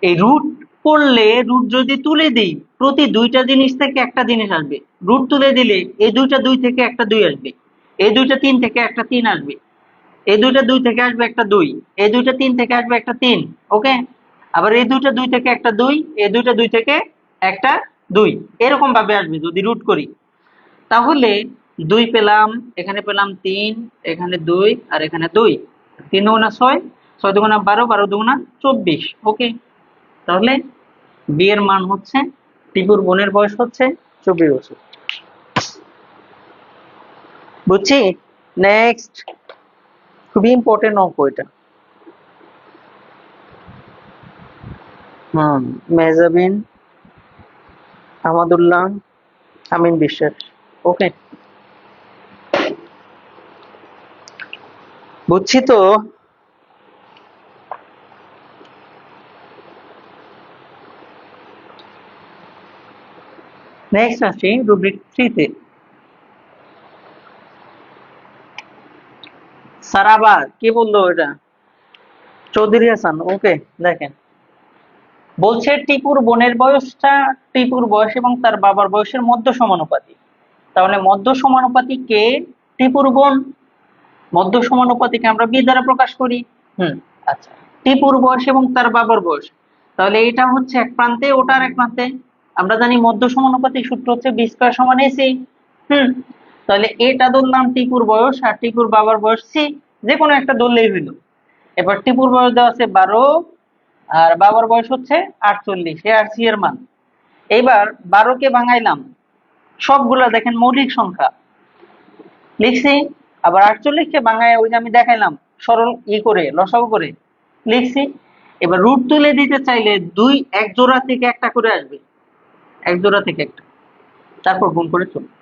এই রুট করলে, রুট যদি তুলে দিই, প্রতি দুইটা জিনিস থেকে একটা জিনিস আসবে। রুট তুলে দিলে এই দুইটা 2 থেকে একটা 2 আসবে, এই দুইটা 3 থেকে একটা 3 আসবে, এই দুইটা 2 থেকে আসবে একটা 2, এই দুইটা 3 থেকে আসবে একটা 3। ওকে, আবার এই দুইটা 2 থেকে একটা 2, এই দুইটা 2 থেকে একটা 2, এরকম ভাবে আসবে যদি রুট করি। তাহলে 2 পেলাম, এখানে পেলাম 3, এখানে 2 আর এখানে 2, 3 দুগুণা 6, 6 দুগুণা 12, 12 দুগুণা 24। ওকে, তাহলে বি এর মান হচ্ছে, টিপুর বোনের বয়স হচ্ছে 24 বছর। বুঝছি? নেক্সট, খুবই ইম্পর্টেন্ট অঙ্ক এটা। মেহজাবিন, আহমদুল্লাহ, আমিন বিশ্বাস। ওকে, বুঝছি তো। নেক্সট আসছি রুব্রিক 3 তে। স্যার আবার কি বললো এটা? চৌধুরী হাসান। ওকে, দেখেন বলছে টিপুর বোনের বয়সটা টিপুর বয়স এবং তার বাবার বয়সের মধ্য সমানুপাতিক। তাহলে মধ্য সমানুপাতিক কে? টিপুর বোন। মধ্য সমানুপাতিকে আমরা বি দ্বারা প্রকাশ করি। আচ্ছা, টিপুর বয়স এবং তার বাবার বয়স, তাহলে এটা হচ্ছে এক প্রান্তে, ওটা আর এক প্রান্তে। আমরা জানি মধ্য সমানুপাতিক সূত্র হচ্ছে বি স্কয়ার সমান এসি। তাহলে এটা ধরলাম টিপুর বয়স, আর টিপুর বাবার বয়স সি, যে কোনো একটা ধরলেই হইলো। এবার টিপুর বয়স দেওয়া আছে 12, আর বাবার বয়স হচ্ছে 48, এ আর সি এর মান। এইবার 12 কে ভাঙাইলাম, সবগুলা দেখেন মৌলিক সংখ্যা লিখছি, আবার 48 কে ভাঙায় ওই যে আমি দেখাইলাম সরল করে লসাগু করে লিখছি। এবার রুট তুলে দিতে চাইলে দুই এক জোড়া থেকে একটা করে আসবে, এক জোড়া থেকে একটা, তারপর গুণ করে চলবে।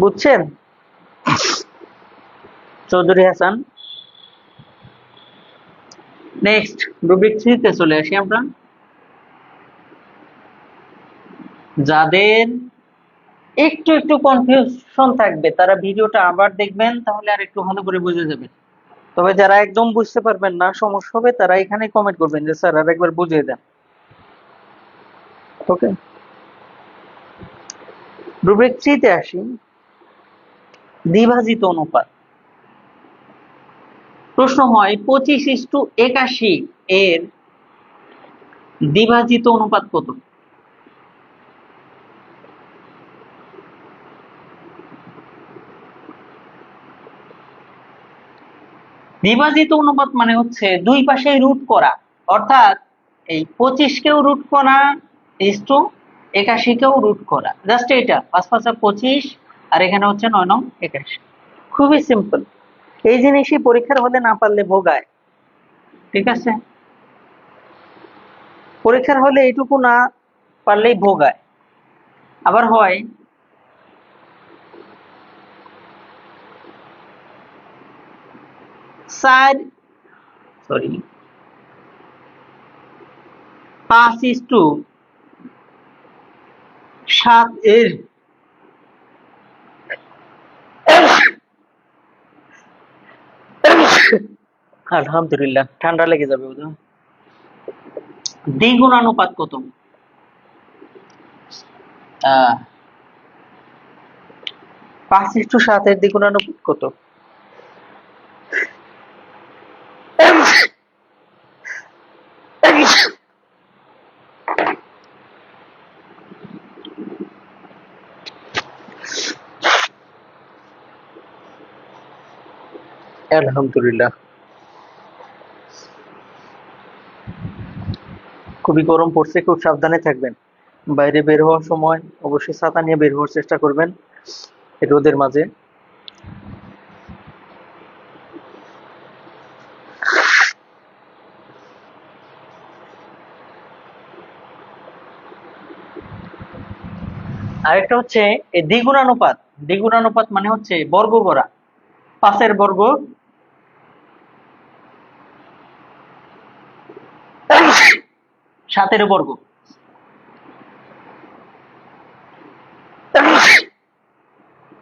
বুঝছেন চৌধুরী হাসান? নেক্সট রুবিক 3 তে চলে আসি আমরা। যাদের একটু একটু কনফিউশন থাকবে তারা ভিডিওটা আবার দেখবেন, তাহলে আর একটু ভালো করে বুঝে যাবেন। তবে যারা একদম বুঝতে পারবেন না, সমস্যা হবে, তারা এখানে কমেন্ট করবেন যে স্যার আর একবার বুঝিয়ে দেন। ওকে, রুব্রিক 3 তে আসি। দ্বিভাজিত অনুপাত। প্রশ্ন হয় 25:81 এর দ্বিভাজিত অনুপাত কত? দ্বিভাজিত অনুপাত মানে হচ্ছে দুই পাশে রুট করা, অর্থাৎ এই 25 কেও রুট করা ইস্টু 81 কেও রুট করা, জাস্ট এটা 5 5 25, আর এখানে হচ্ছে 9 9 81। খুবই সিম্পল। এই জিনিসই পরীক্ষার হলে না পারলে ভোগায়। ঠিক আছে, পরীক্ষার হলে এইটুকু না পারলেই ভোগায়। আবার হয় 5:7 এর আলহামদুলিল্লাহ, ঠান্ডা লেগে যাবে বুঝলাম। দ্বিগুণানুপাত কত? 5:7 এর দ্বিগুণানুপাত কত? আলহামদুলিল্লাহ। খুবই গরম পড়ছে, খুব সাবধানে থাকবেন। বাইরে বের হওয়ার সময় অবশ্যই ছাতা নিয়ে বের হওয়ার চেষ্টা করবেন এই রোদের মাঝে। আরেকটা হচ্ছে এই দ্বিগুণানুপাত। দ্বিগুণানুপাত মানে হচ্ছে বর্গ করা, 5 বর্গ 7 বর্গ।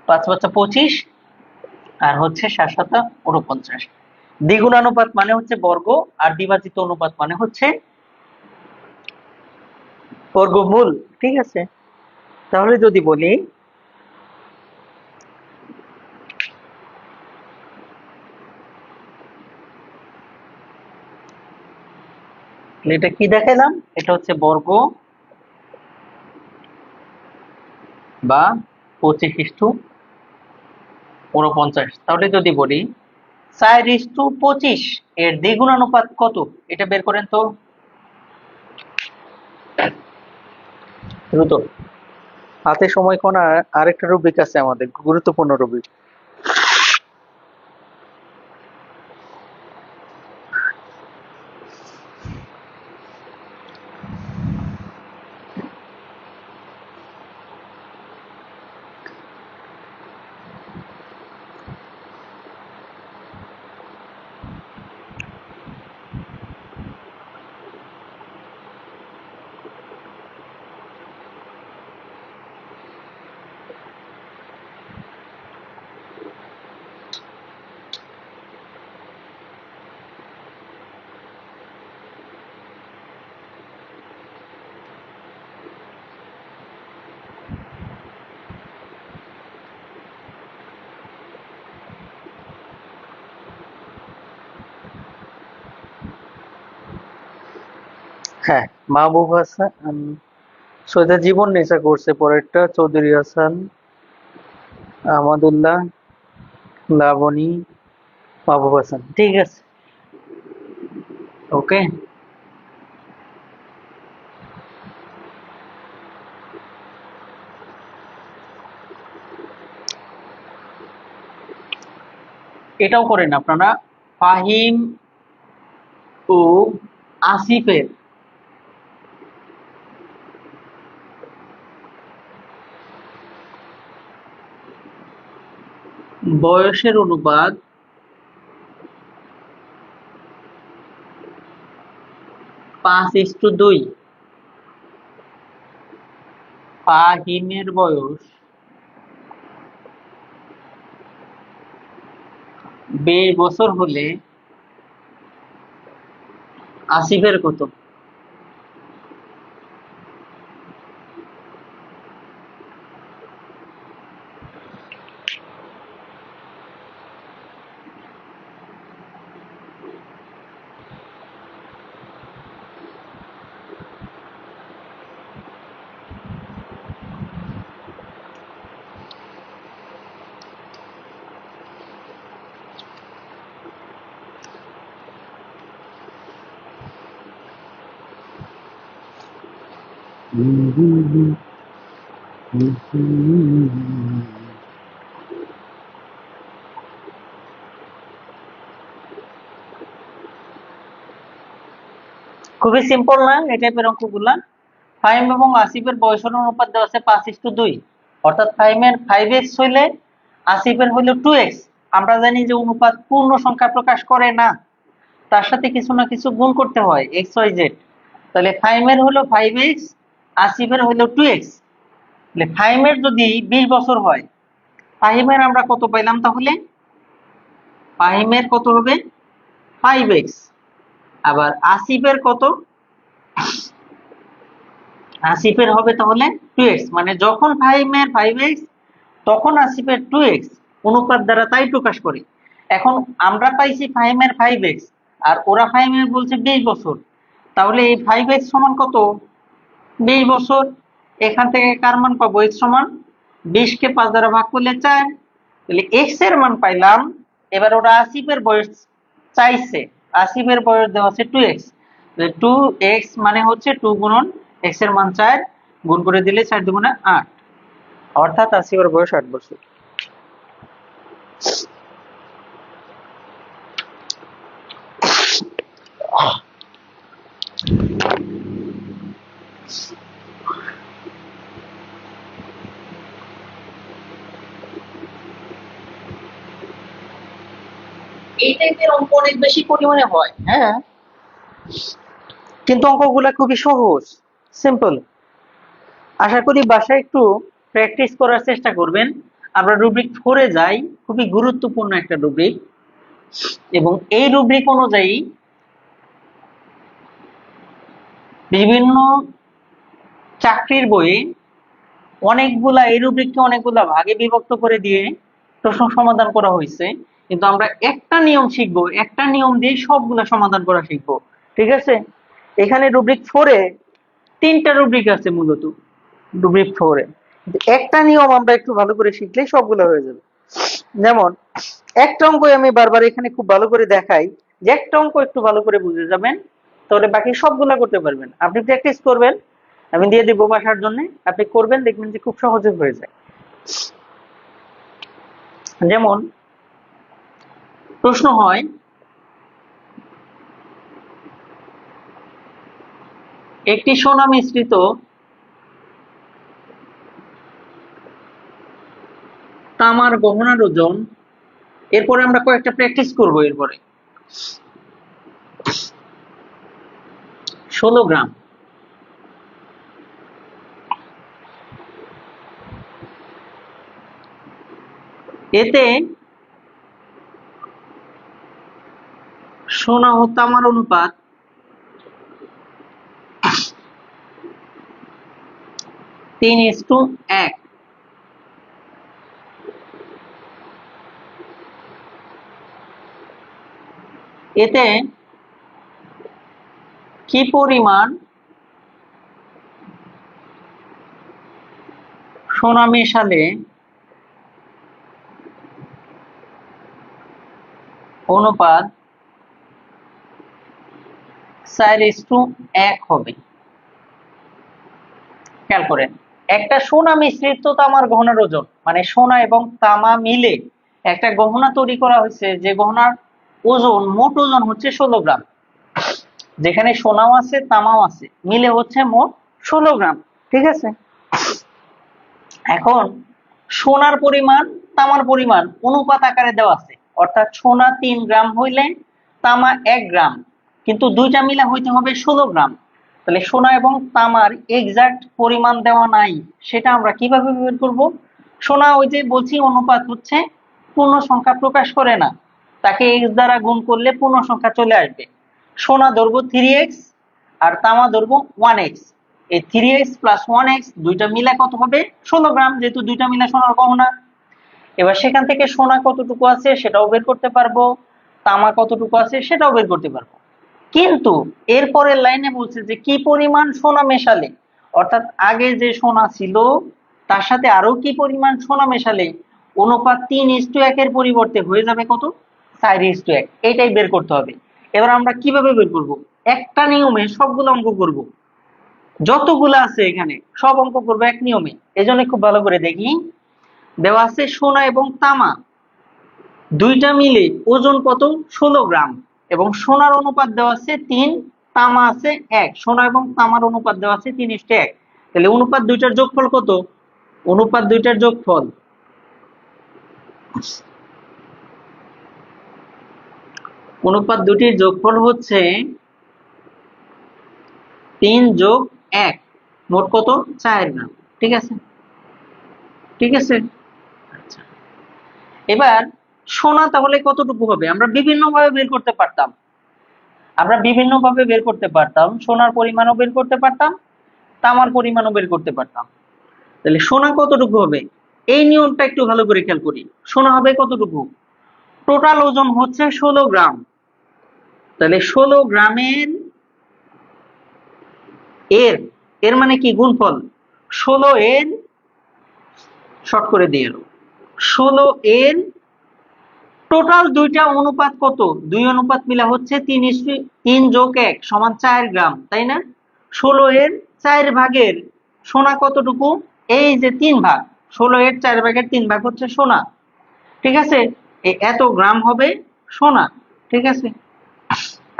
5 5 25 আর হচ্ছে 7 7 49। দ্বিগুণানুপাত মানে হচ্ছে বর্গ, আর বিভাজিত অনুপাত মানে হচ্ছে বর্গমূল। ঠিক আছে, তাহলে যদি বলি এটা কি দেখাইলাম, এটা হচ্ছে বর্গ বা 25:49। তাহলে যদি বলি 4:25 এর দ্বিগুণানুপাত কত, এটা বের করেন তো দ্রুত। হাতে সময় কোন আরেকটা রুবিক আছে, আমাদের গুরুত্বপূর্ণ রুবিক। হ্যাঁ, মাহবুব হাসান, সৈয়দা জীবন নেশা করছে, পরেরটা চৌধুরী হাসান, আহমদুল্লাহ, লাবণী, মাহবুব হাসান। ঠিক আছে, ওকে। এটাও করেন আপনারা, ফাহিম ও আসিফের বয়সের অনুপাত 5:2। ফাহিমের বয়স 20 বছর হলে আসিফের কত? খুবই সিম্পল না এই টাইপের অঙ্কগুলা? ফাহিম এবং আসিফের বয়সের অনুপাত দেওয়া আছে 5:2, অর্থাৎ ফাহিমের 5x হইলে আসিফের হইলো 2x। আমরা জানি যে অনুপাত পূর্ণ সংখ্যা প্রকাশ করে না, তার সাথে কিছু না কিছু গুণ করতে হয়, এক্স ওয়াই জেড। তাহলে ফাহিমের হলো 5x, আসিফের হইলো 2x। তাহলে ফাহিমের যদি 20 বছর হয়, ফাহিমের আমরা কত পাইলাম তাহলে? ফাহিমের কত হবে? 5x। আবার আসিফের কত? আসিফের হবে তাহলে 2x, মানে যখন ফাহিমের 5x তখন আসিফের 2x, অনুপাত দ্বারা তাই প্রকাশ করে। এখন আমরা পাইছি ফাহিমের 5x, আর ওরা ফাহিমের বলছে 20 বছর, তাহলে এই 5x সমান কত? 20 বছর। এখান থেকে কার মান পাবো? x সমান 20 কে 5 দ্বারা ভাগ করলে 4, তাহলে x এর মান পাইলাম। এবার ওরা আসিফের বয়স চাইছে, আসিফের বয়স দেওয়া আছে 2x, 2x মানে হচ্ছে 2 গুণন x এর মান 4, গুণ করে দিলে 4 দুগুণে 8, অর্থাৎ আসিফের বয়স 8 বছর। এই টাইপের অঙ্ক অনেক বেশি পরিমাণে হয়, হ্যাঁ, কিন্তু অঙ্কগুলা খুবই সহজ, সিম্পল। আশা করি বাসায় একটু প্র্যাকটিস করার চেষ্টা করবেন। আমরা রুব্রিক 4-এ যাই, খুবই গুরুত্বপূর্ণ একটা রুব্রিক, এবং এই রুব্রিক অনুযায়ী বিভিন্ন চাকরির বইয়ে এই রুব্রিককে অনেকগুলা ভাগে বিভক্ত করে দিয়ে প্রশ্ন সমাধান করা হয়েছে, কিন্তু আমরা একটা নিয়ম শিখবো, একটা নিয়ম দিয়ে সবগুলা সমাধান করা শিখবো। ঠিক আছে, এখানে রুব্রিক 4-এ 3টা রুব্রিক আছে মূলত। রুব্রিক 4-এ একটা নিয়ম আমরা একটু ভালো করে শিখলেই সবগুলো হয়ে যাবে। যেমন একটা অঙ্ক আমি বারবার এখানে খুব ভালো করে দেখাই, যে একটা অঙ্ক একটু ভালো করে বুঝে যাবেন, তাহলে বাকি সবগুলা করতে পারবেন। আপনি প্র্যাকটিস করবেন, আমি দিয়ে দিব বাসার জন্য, আপনি করবেন, দেখবেন যে খুব সহজে হয়ে যায়। যেমন প্রশ্ন হয়, একটি সোনা মিশ্রিত তামার গহনার ওজন, এরপরে আমরা কয়েকটা প্র্যাকটিস করব, এরপরে 16 গ্রাম। এতে সোনা ও তামার অনুপাত 3:1। এতে কি পরিমাণ সোনা মেশালে অনুপাত 4:1 হবে? খেয়াল করেন, একটা সোনা মিশ্রিত তামার গহনার ওজন, মানে সোনা এবং তামা মিলে একটা গহনা তৈরি করা হয়েছে, যে গহনার ওজন, মোট ওজন হচ্ছে 16 গ্রাম। যেখানে সোনাও আছে তামাও আছে, মিলে হচ্ছে মোট 16 গ্রাম। ঠিক আছে, এখন সোনার পরিমাণ তামার পরিমাণ অনুপাত আকারে দেওয়া আছে, অর্থাৎ সোনা 3 গ্রাম হইলে তামা 1 গ্রাম, কিন্তু দুইটা মিলে হইতে হবে 16 গ্রাম। তাহলে সোনা এবং তামার এক্সাক্ট পরিমাণ দেওয়া নাই, সেটা আমরা কিভাবে বের করব? সোনা, ওই যে বলছি, অনুপাত হচ্ছে পূর্ণ সংখ্যা প্রকাশ করে না, তাকে এক্স দ্বারা গুণ করলে পূর্ণ সংখ্যা চলে আসবে। সোনা ধরবো 3x আর তামা ধরবো 1x। এই 3x প্লাস 1x দুইটা মিলে কত হবে? 16 গ্রাম, যেহেতু দুইটা মিলে সোনার গহনা। এবার সেখান থেকে সোনা কতটুকু আছে সেটাও বের করতে পারবো, তামা কতটুকু আছে সেটাও বের করতে পারবো। কিন্তু এরপরের লাইনে বলছে যে কি পরিমাণ সোনা মেশালে, অর্থাৎ আগে যে সোনা ছিল তার সাথে আরো কি পরিমাণ সোনা মেশালে অনুপাত 3:1 এর পরিবর্তে হয়ে যাবে কত? 4:1। এইটাই বের করতে হবে। এবার আমরা কিভাবে বের করব? একটা নিয়মে সবগুলো অঙ্ক করব, যতগুলো আছে এখানে সব অঙ্ক করবো এক নিয়মে। এজন্য খুব ভালো করে দেখি, দেওয়া আছে সোনা এবং তামা দুইটা মিলে ওজন কত? 16 গ্রাম, এবং সোনার অনুপাত দেওয়া আছে 3, তামা আছে 1। সোনা এবং তামার অনুপাত দেওয়া আছে 3:1। তাহলে অনুপাত দুইটার যোগফল কত? অনুপাত দুইটার যোগফল অনুপাত দুটির যোগফল হচ্ছে 3 যোগ 1, মোট কত? 4 গ্রাম। ঠিক আছে, ঠিক আছে। আচ্ছা, এবার সোনা তাহলে কতটুকু হবে? আমরা বিভিন্নভাবে বের করতে পারতাম, সোনার পরিমাণও বের করতে পারতাম, তামার পরিমাণও বের করতে পারতাম। তাহলে সোনা কতটুকু হবে? এই নিয়মটা একটু ভালো করে খেয়াল করি। সোনা হবে কতটুকু? টোটাল ওজন হচ্ছে 16 গ্রাম, তাহলে 16 গ্রামের এর এর মানে কি? গুণফল। 16 এর, শর্ট করে দিয়ে 16 এর টোটাল দুইটা অনুপাত কত? দুই অনুপাত মিলা হচ্ছে 3 যোগ 1 সমান 4 গ্রাম, তাই না? 16 এর 4 ভাগের সোনা কতটুকু? এই যে 3 ভাগ, 16 এর 4 ভাগের 3 ভাগ হচ্ছে সোনা। ঠিক আছে, এত গ্রাম হবে সোনা। ঠিক আছে,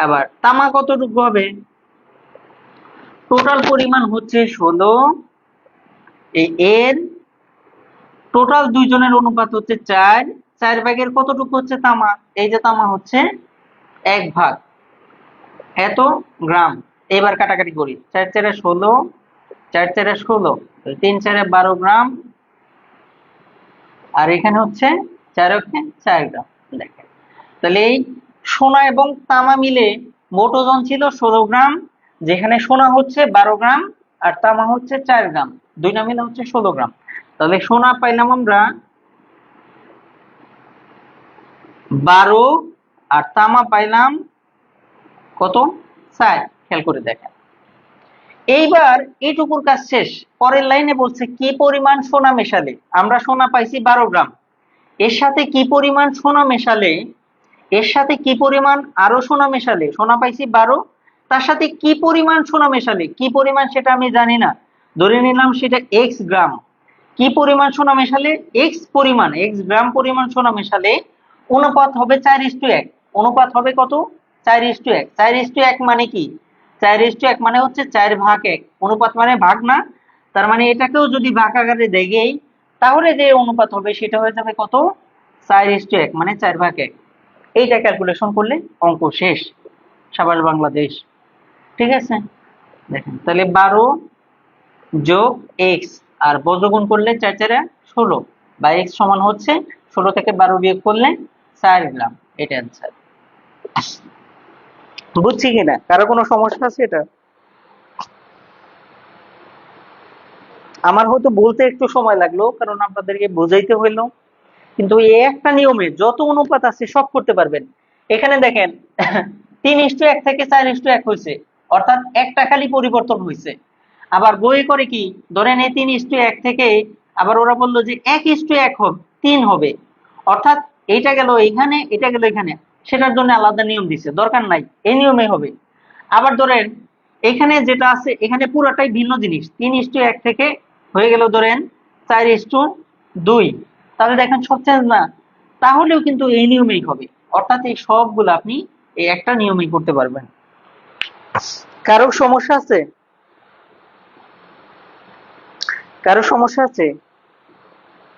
আবার তামা কতটুকু হবে? টোটাল পরিমাণ হচ্ছে 16, এর টোটাল দুইজনের অনুপাত হচ্ছে 4, 4 ভাগের কতটুকু হচ্ছে তামা? এই যে তামা হচ্ছে 1 ভাগ, এত গ্রাম। এবার কাটাকাটি করি, 4 4 16, 4 4 16, 3 4 12 গ্রাম, আর এখানে হচ্ছে 4 দেখেন, তাহলে এই সোনা এবং তামা মিলে মোট ওজন ছিল 16 গ্রাম, যেখানে সোনা হচ্ছে 12 গ্রাম আর তামা হচ্ছে 4 গ্রাম, দুইটা মিলে হচ্ছে 16 গ্রাম। তাহলে সোনা পাইলাম আমরা 12 আর তামা পাইলাম কত, 4। খেয়াল করে দেখেন, এইবার এইটুকুর কাজ শেষ। পরের লাইনে বলছে কি পরিমাণ সোনা মেশালে, আমরা সোনা পাইছি 12 গ্রাম, এর সাথে কি পরিমাণ সোনা মেশালে, এর সাথে কি পরিমাণ আরো সোনা মেশালে, সোনা পাইছি 12, তার সাথে কি পরিমাণ সোনা মেশালে, কি পরিমাণ সেটা আমি জানি না, ধরে নিলাম সেটা এক্স গ্রাম। কি পরিমাণ সোনা মেশালে, এক্স পরিমাণ, এক্স গ্রাম পরিমাণ সোনা মেশালে অনুপাত হবে 4:1। অনুপাত হবে কত, 4:1। 4:1 মানে কি, 4:1 মানে হচ্ছে 4/1। অনুপাত মানে ভাগ না, তার মানে এটাকেও যদি ভাগ আকারে দেই তাহলে যে অনুপাত হবে সেটা হয়ে যাবে কত, 4:1 মানে 4/1। এইটা ক্যালকুলেশন করলে অঙ্ক শেষ। সাবাস বাংলাদেশ। ঠিক আছে, দেখেন তাহলে 12 যোগ এক্স আর বর্গগুণ করলে 4×4 = 16, বা এক্স সমান হচ্ছে 16 থেকে 12 বিয়োগ করলে 4 গ্রাম। এটা অ্যান্সার। বুঝছি কিনা, কারো কোনো সমস্যা আছে? এটা আমার হয়তো বলতে একটু সময় লাগলো, কারণ আপনাদেরকে বোঝাইতে হইলো, কিন্তু এই একটা নিয়মে যত অনুপাত আছে সব করতে পারবেন। এখানে দেখেন 3:1 থেকে 4:1 হয়েছে, অর্থাৎ একটা খালি পরিবর্তন হয়েছে। আবার বই করে কি, ধরেন এই 3:1 থেকে আবার ওরা বললো যে 1:1 হবে, 3 হবে, অর্থাৎ এইটা গেল এখানে, এটা গেল এখানে, সেটার জন্য আলাদা নিয়ম দিছে, দরকার নাই, এই নিয়মে হবে। আবার ধরেন এখানে যেটা আছে এখানে পুরাটাই ভিন্ন জিনিস, 3:1 থেকে হয়ে গেল ধরেন 4:2, তাহলে দেখেন সব চেঞ্জ না, তাহলেও কিন্তু এই নিয়মেই হবে। অর্থাৎ এই সবগুলো আপনি এই একটা নিয়মেই করতে পারবেন। কারো সমস্যা আছে? কারো সমস্যা আছে?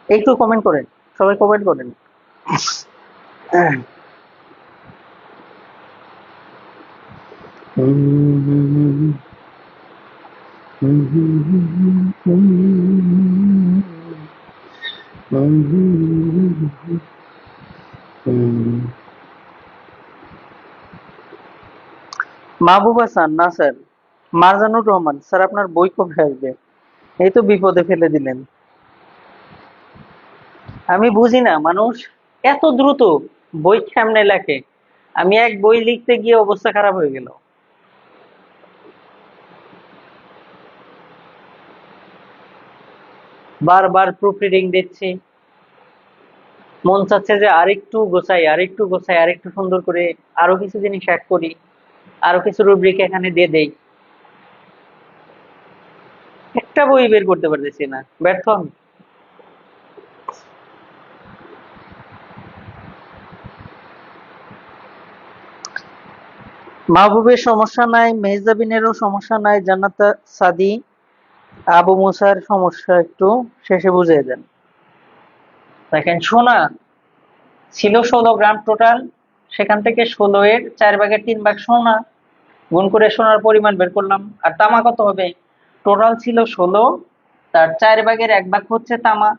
একটু কমেন্ট করেন, সবাই কমেন্ট করেন। মাহবুব হাসান না স্যার, মারজানুর রহমান স্যার, আপনার বই কবে আসবে? এই তো বিপদে ফেলে দিলেন। আমি বুঝি না মানুষ এত দ্রুত বই কেমনে লেখে, আমি এক বই লিখতে গিয়ে অবস্থা খারাপ হয়ে গেল। বারবার প্রুফ রিডিং দিচ্ছি, মন চাচ্ছে যে আরেকটু গোছাই, আরেকটু গোছাই, আরেকটু সুন্দর করে আরো কিছু জিনিস অ্যাড করি, আরো কিছু রুব্রিক এখানে দিয়ে দেই, একটা বই বের করতে পারতেছি না, ব্যর্থ আমি। মাহবুবের সমস্যা নাই, মেহজাবিনেরও সমস্যা নাই, জান্নাতা সাদি, আবু মুসার সমস্যা একটু শেষে বুঝিয়ে দেন। দেখেন সোনা ছিল 16 গ্রাম টোটাল, সেখান থেকে 16 এর 4/3 সোনা, গুণ করে সোনার পরিমাণ বের করলাম। আর তামা কত হবে, টোটাল ছিল 16, তার 4/1 হচ্ছে তামা,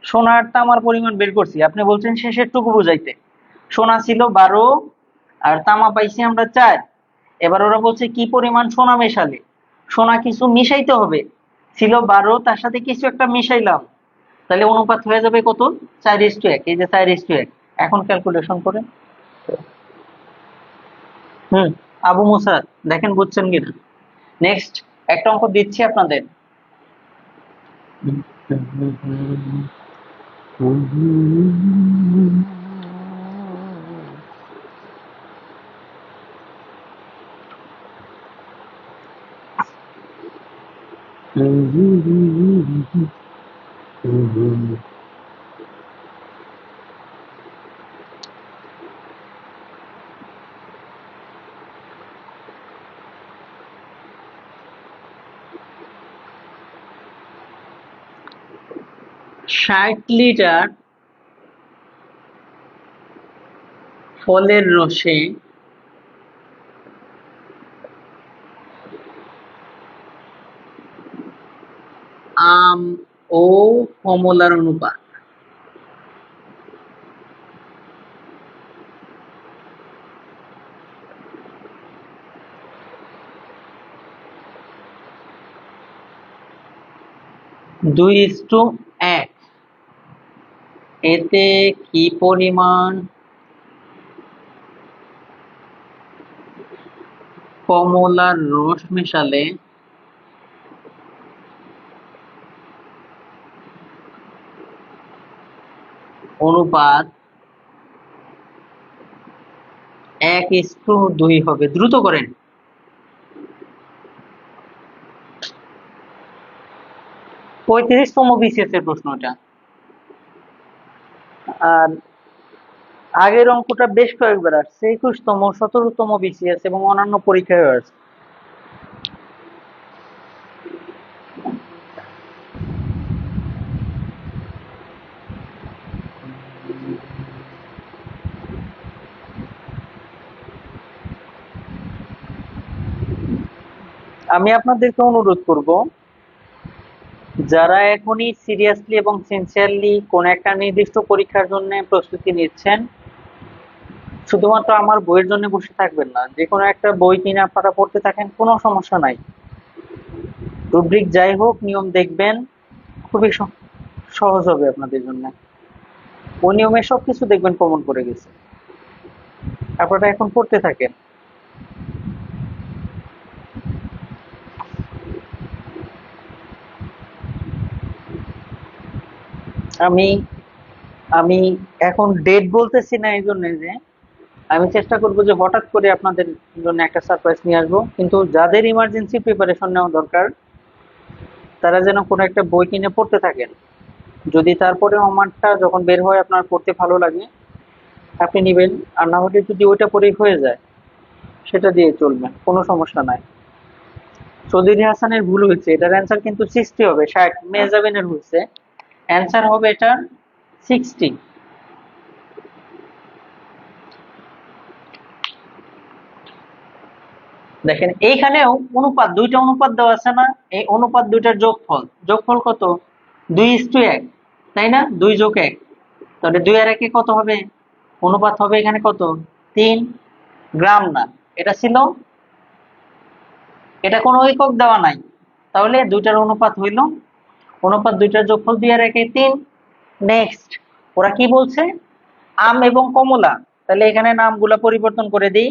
সোনা আর তামার পরিমাণ বের করছি। আপনি বলছেন শেষের টুকু বুঝাইতে, সোনা ছিল 12 আর তামা পাইছি আমরা 4। এবার ওরা বলছে কি পরিমাণ সোনা মেশালে, সোনা কিছু মিশাইতে হবে, ছিল 12, তার সাথে কিছু একটা মিশাইলাম, তাহলে অনুপাত হয়ে যাবে কত, 4:1। এই যে 4:1, এখন ক্যালকুলেশন করেন। আবু মুসা, দেখেন বুঝছেন কিনা। নেক্সট একটা অঙ্ক দিচ্ছি আপনাদের। ষাট লিটার ফলের রসে আম ও কমলার অনুপাত 2:1। এতে কি পরিমাণ কমলার রস মেশালে অনুপাত 1:2 হবে? দ্রুত করেন। পঁয়ত্রিশতম বিসিএস এর প্রশ্ন এটা। আর আগের অঙ্কটা বেশ কয়েকবার আসছে, 21তম, 17তম বিসিএস এবং অন্যান্য পরীক্ষায় আসছে। আমি আপনাদেরকে অনুরোধ করব, যারা এখনই সিরিয়াসলি এবং সিনসিয়ারলি কোন একটা নির্দিষ্ট পরীক্ষার জন্য প্রস্তুতি নিচ্ছেন, শুধুমাত্র আমার বইয়ের জন্য বসে থাকবেন না। যে কোনো একটা বই কিনে আপনারা পড়তে থাকেন, কোনো সমস্যা নাই। রুব্রিক যাই হোক, নিয়ম দেখবেন, খুবই সহজ হবে আপনাদের জন্য। ওই নিয়মে সবকিছু দেখবেন কমন পড়ে গেছে। আপনারা এখন পড়তে থাকেন। আমি আমি এখন ডেট বলতেছি না এই জন্য যে আমি চেষ্টা করব যে হঠাৎ করে আপনাদের জন্য একটা সারপ্রাইজ নিয়ে আসবো, কিন্তু যাদের ইমার্জেন্সি প্রিপারেশন নেওয়া দরকার তারা যেন কোনো একটা বই কিনে পড়তে থাকেন। যদি তারপরে আমারটা যখন বের হয় আপনার পড়তে ভালো লাগে, আপনি নিবেন। আর না হলে যদি ওইটা পড়েই হয়ে যায়, সেটা দিয়ে চলবেন, কোনো সমস্যা নাই। চৌধুরী হাসানের ভুল হয়েছে, এটার অ্যান্সার কিন্তু 60 হবে। 60 মেহজাবিনের হয়েছে, অ্যান্সার হবে এটার 60। দেখেন এইখানেও অনুপাত, দুইটা অনুপাত দেওয়া আছে না? এই অনুপাত দুইটার যোগফল। যোগফল কত? 2:1, তাই না? 2 যোগ 1, তাহলে 2 আর 1 কত হবে? অনুপাত হবে এখানে কত? 3 গ্রাম। না, এটা ছিল, এটা কোনো একক দেওয়া নাই, তাহলে দুইটার অনুপাত হইল, অনুপাত দুইটার যোগফল 2 আর 1 3। নেক্সট ওরা কি বলছে? আম এবং কমলা। তাহলে এখানে নামগুলা পরিবর্তন করে দিই।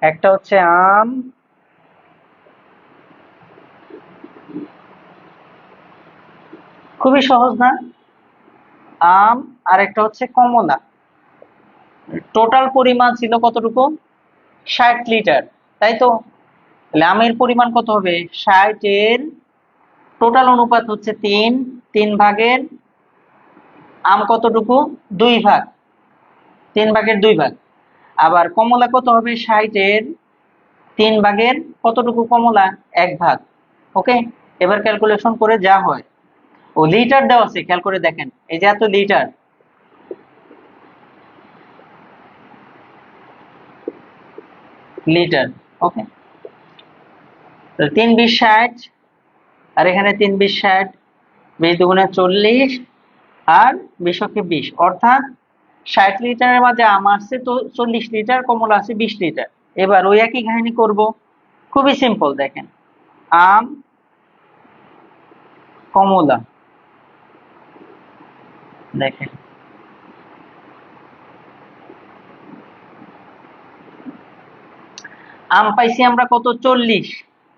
একটা হচ্ছে আম, খুবই সহজ না? আম, আর একটা হচ্ছে কমলা। টোটাল পরিমাণ ছিল কতটুকু? 60 লিটার, তাই তো? তাহলে আমের পরিমাণ কত হবে? 60 এর টোটাল অনুপাত হচ্ছে 3, 3 ভাগের আম কতটুকু? 2 ভাগ, 3 ভাগের 2 ভাগ। আবার কমলা কত হবে? 60 এর 3 ভাগের কতটুকু কমলা? 1 ভাগ। ওকে, এবার ক্যালকুলেশন করে যা হয়, ও লিটার দেওয়া আছে, খেয়াল করে দেখেন, এই যে এত লিটার, লিটার। ওকে, 3 20 60, আর এখানে 3 20 60, 20 দুগুণে 40, আর 20 অর্থাৎ 60 লিটারের মাঝে আম আসছে তো 40 লিটার, কমলা আছে 20 লিটার। এবার ওই একই কাহিনী করব, খুবই সিম্পল। দেখেন আম, কমলা, দেখেন আম পাইছি আমরা কত? 40,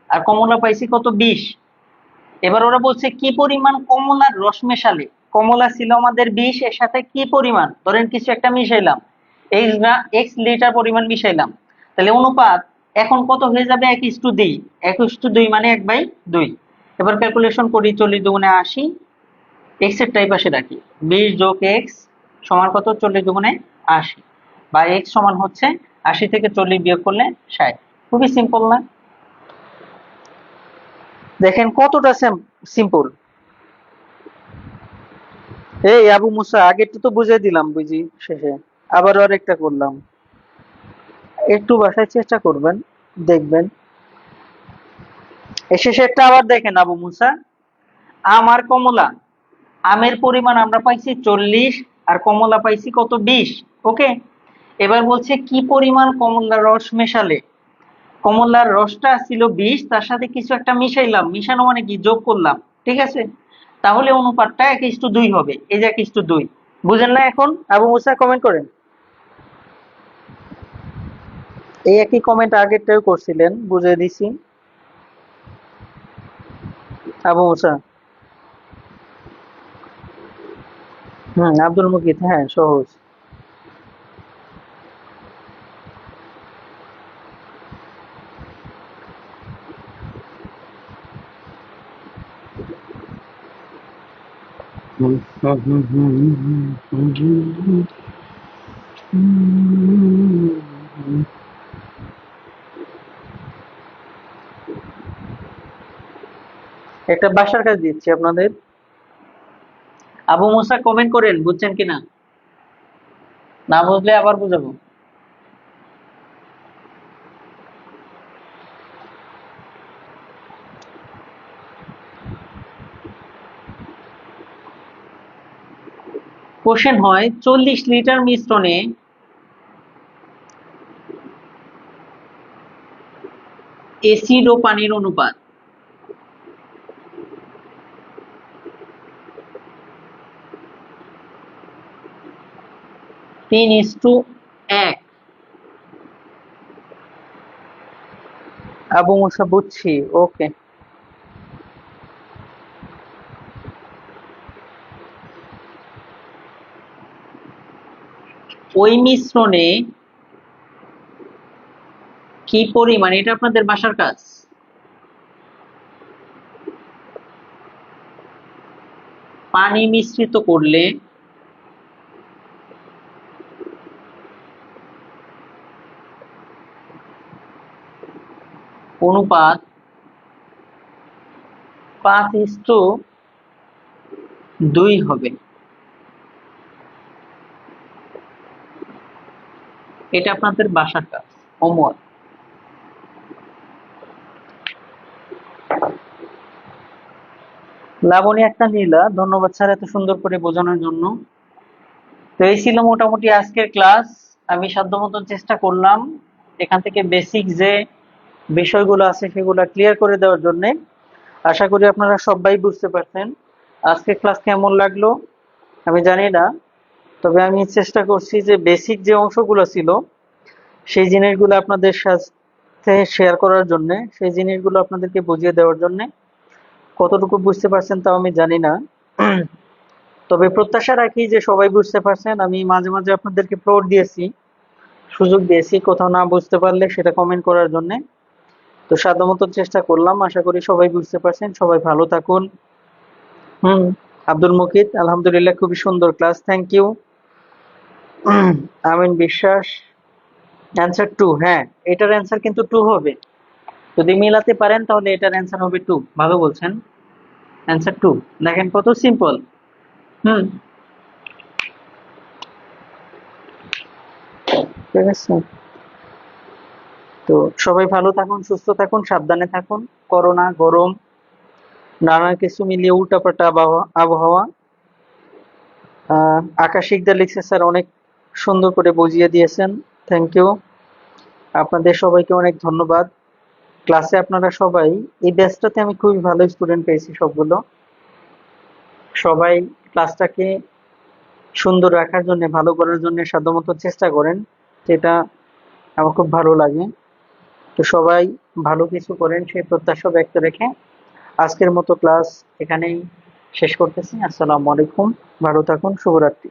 আর কমলা পাইছি কত? 20। এবার ওরা বলছে কি পরিমাণ কমলার রস মেশালে, কমলা ছিল আমাদের 20, এর সাথে কি পরিমাণ, ধরেন কিছু একটা মিশাইলাম, এক্স লিটার পরিমাণ মিশাইলাম, তাহলে অনুপাত এখন কত হয়ে যাবে? 1:2। 1:2 মানে 1/2। এবার ক্যালকুলেশন করি, 40 দুগুণে 80, এক্স এর টাই পাশে রাখি, 20 যোগ এক্স সমান কত? 40 দুগুণে 80, বা এক্স সমান হচ্ছে 80 থেকে 40 বিয়োগ করলে 60। খুবই সিম্পল না? দেখেন কতটা সিম্পল। এই আবু মুসা, আগেরটা তো বুঝিয়ে দিলাম বুঝি, শেষে আবার আরেকটা করলাম। একটু বাসায় চেষ্টা করবেন, দেখবেন। এই শেষেরটা আবার দেখেন আবু মুসা, আম আর কমলা, আমের পরিমাণ আমরা পাইছি 40, আর কমলা পাইছি কত? 20। ওকে, এবার বলছে কি পরিমাণ কমলার রস মেশালে, কমলার রসটা ছিল 20, তার সাথে কিছু একটা মিশাইলাম, মিশানো মানে কি? যোগ করলাম, ঠিক আছে? তাহলে অনুপাতটা 1:2 হবে। এই যে 1:2, বুঝেন না এখন? আবু মুসা কমেন্ট করেন। এই একই কমেন্ট আগেরটাও করছিলেন, বুঝিয়ে দিছি। আবু মুসা, আব্দুল মুকিত, হ্যাঁ সহজ। একটা বাসার কাজ দিচ্ছি আপনাদের। আবু মুসা কমেন্ট করেন, বুঝছেন কিনা? না বুঝলে আবার বুঝাবো। কোশ্চেন হয় 40 লিটার মিশ্রণে এসিড ও পানির অনুপাত 3:1। আবু মুসা বুঝছি, ওকে। ওই মিশ্রণে কি পরিমাণ, এটা আপনাদের বাসার কাজ। পানি মিশ্রিত করলে অনুপাত 5:2 হবে। এটা আপনাদের বাসার কাজ, হোমওয়ার্ক। লাবণী একটা নীলা, ধন্যবাদ স্যার এত সুন্দর করে বোঝানোর জন্য। তো এই ছিল মোটামুটি আজকের ক্লাস। আমি সাধ্যমতো চেষ্টা করলাম এখান থেকে বেসিক যে বিষয়গুলো আছে সেগুলো ক্লিয়ার করে দেওয়ার জন্য। আশা করি আপনারা সবাই বুঝতে পারছেন। আজকের ক্লাস কেমন লাগলো আমি জানি না, তবে আমি চেষ্টা করছি যে বেসিক যে অংশগুলো ছিল সেই জিনিসগুলো আপনাদের সাথে শেয়ার করার জন্য, সেই জিনিসগুলো আপনাদেরকে বুঝিয়ে দেওয়ার জন্য। কতটুকু বুঝতে পারছেন তাও আমি জানি না, তবে প্রত্যাশা রাখি যে সবাই বুঝতে পারছেন। আমি মাঝে মাঝে আপনাদেরকে ফ্লোর দিয়েছি, সুযোগ দিয়েছি কোথাও না বুঝতে পারলে সেটা কমেন্ট করার জন্য। তো সাধ্যমতো চেষ্টা করলাম, আশা করি সবাই বুঝতে পারছেন। সবাই ভালো থাকুন। হুম, আব্দুল মুকিত, আলহামদুলিল্লাহ খুবই সুন্দর ক্লাস, থ্যাংক ইউ। আমিন বিশ্বাস, অ্যান্সার 2, হ্যাঁ এটার অ্যান্সার কিন্তু 2 হবে। যদি মিলাতে পারেন তাহলে এটার অ্যান্সার হবে 2। ভালো বলছেন, অ্যান্সার 2। দেখেন কত সিম্পল। হুম, ঠিক আছে। তো সবাই ভালো থাকুন, সুস্থ থাকুন, সাবধানে থাকুন। করোনা, গরম, নানা কিছু মিলিয়ে উল্টাপাল্টা আবহাওয়া। আকাশ শিকদার লিখছে স্যার অনেক সুন্দর করে বুঝিয়ে দিয়েছেন, থ্যাংক ইউ। আপনাদের সবাইকে অনেক ধন্যবাদ। ক্লাসে আপনারা সবাই, এই ব্যাচটাতে আমি খুবই ভালো স্টুডেন্ট পেয়েছি সবগুলো। সবাই ক্লাসটাকে সুন্দর রাখার জন্য, ভালো করার জন্য সাধ্যমতো চেষ্টা করেন, যেটা আমার খুব ভালো লাগে। তো সবাই ভালো কিছু করেন সেই প্রত্যাশা ব্যক্ত রেখে আজকের মতো ক্লাস এখানেই শেষ করতেছি। আসসালামু আলাইকুম, ভালো থাকুন, শুভরাত্রি।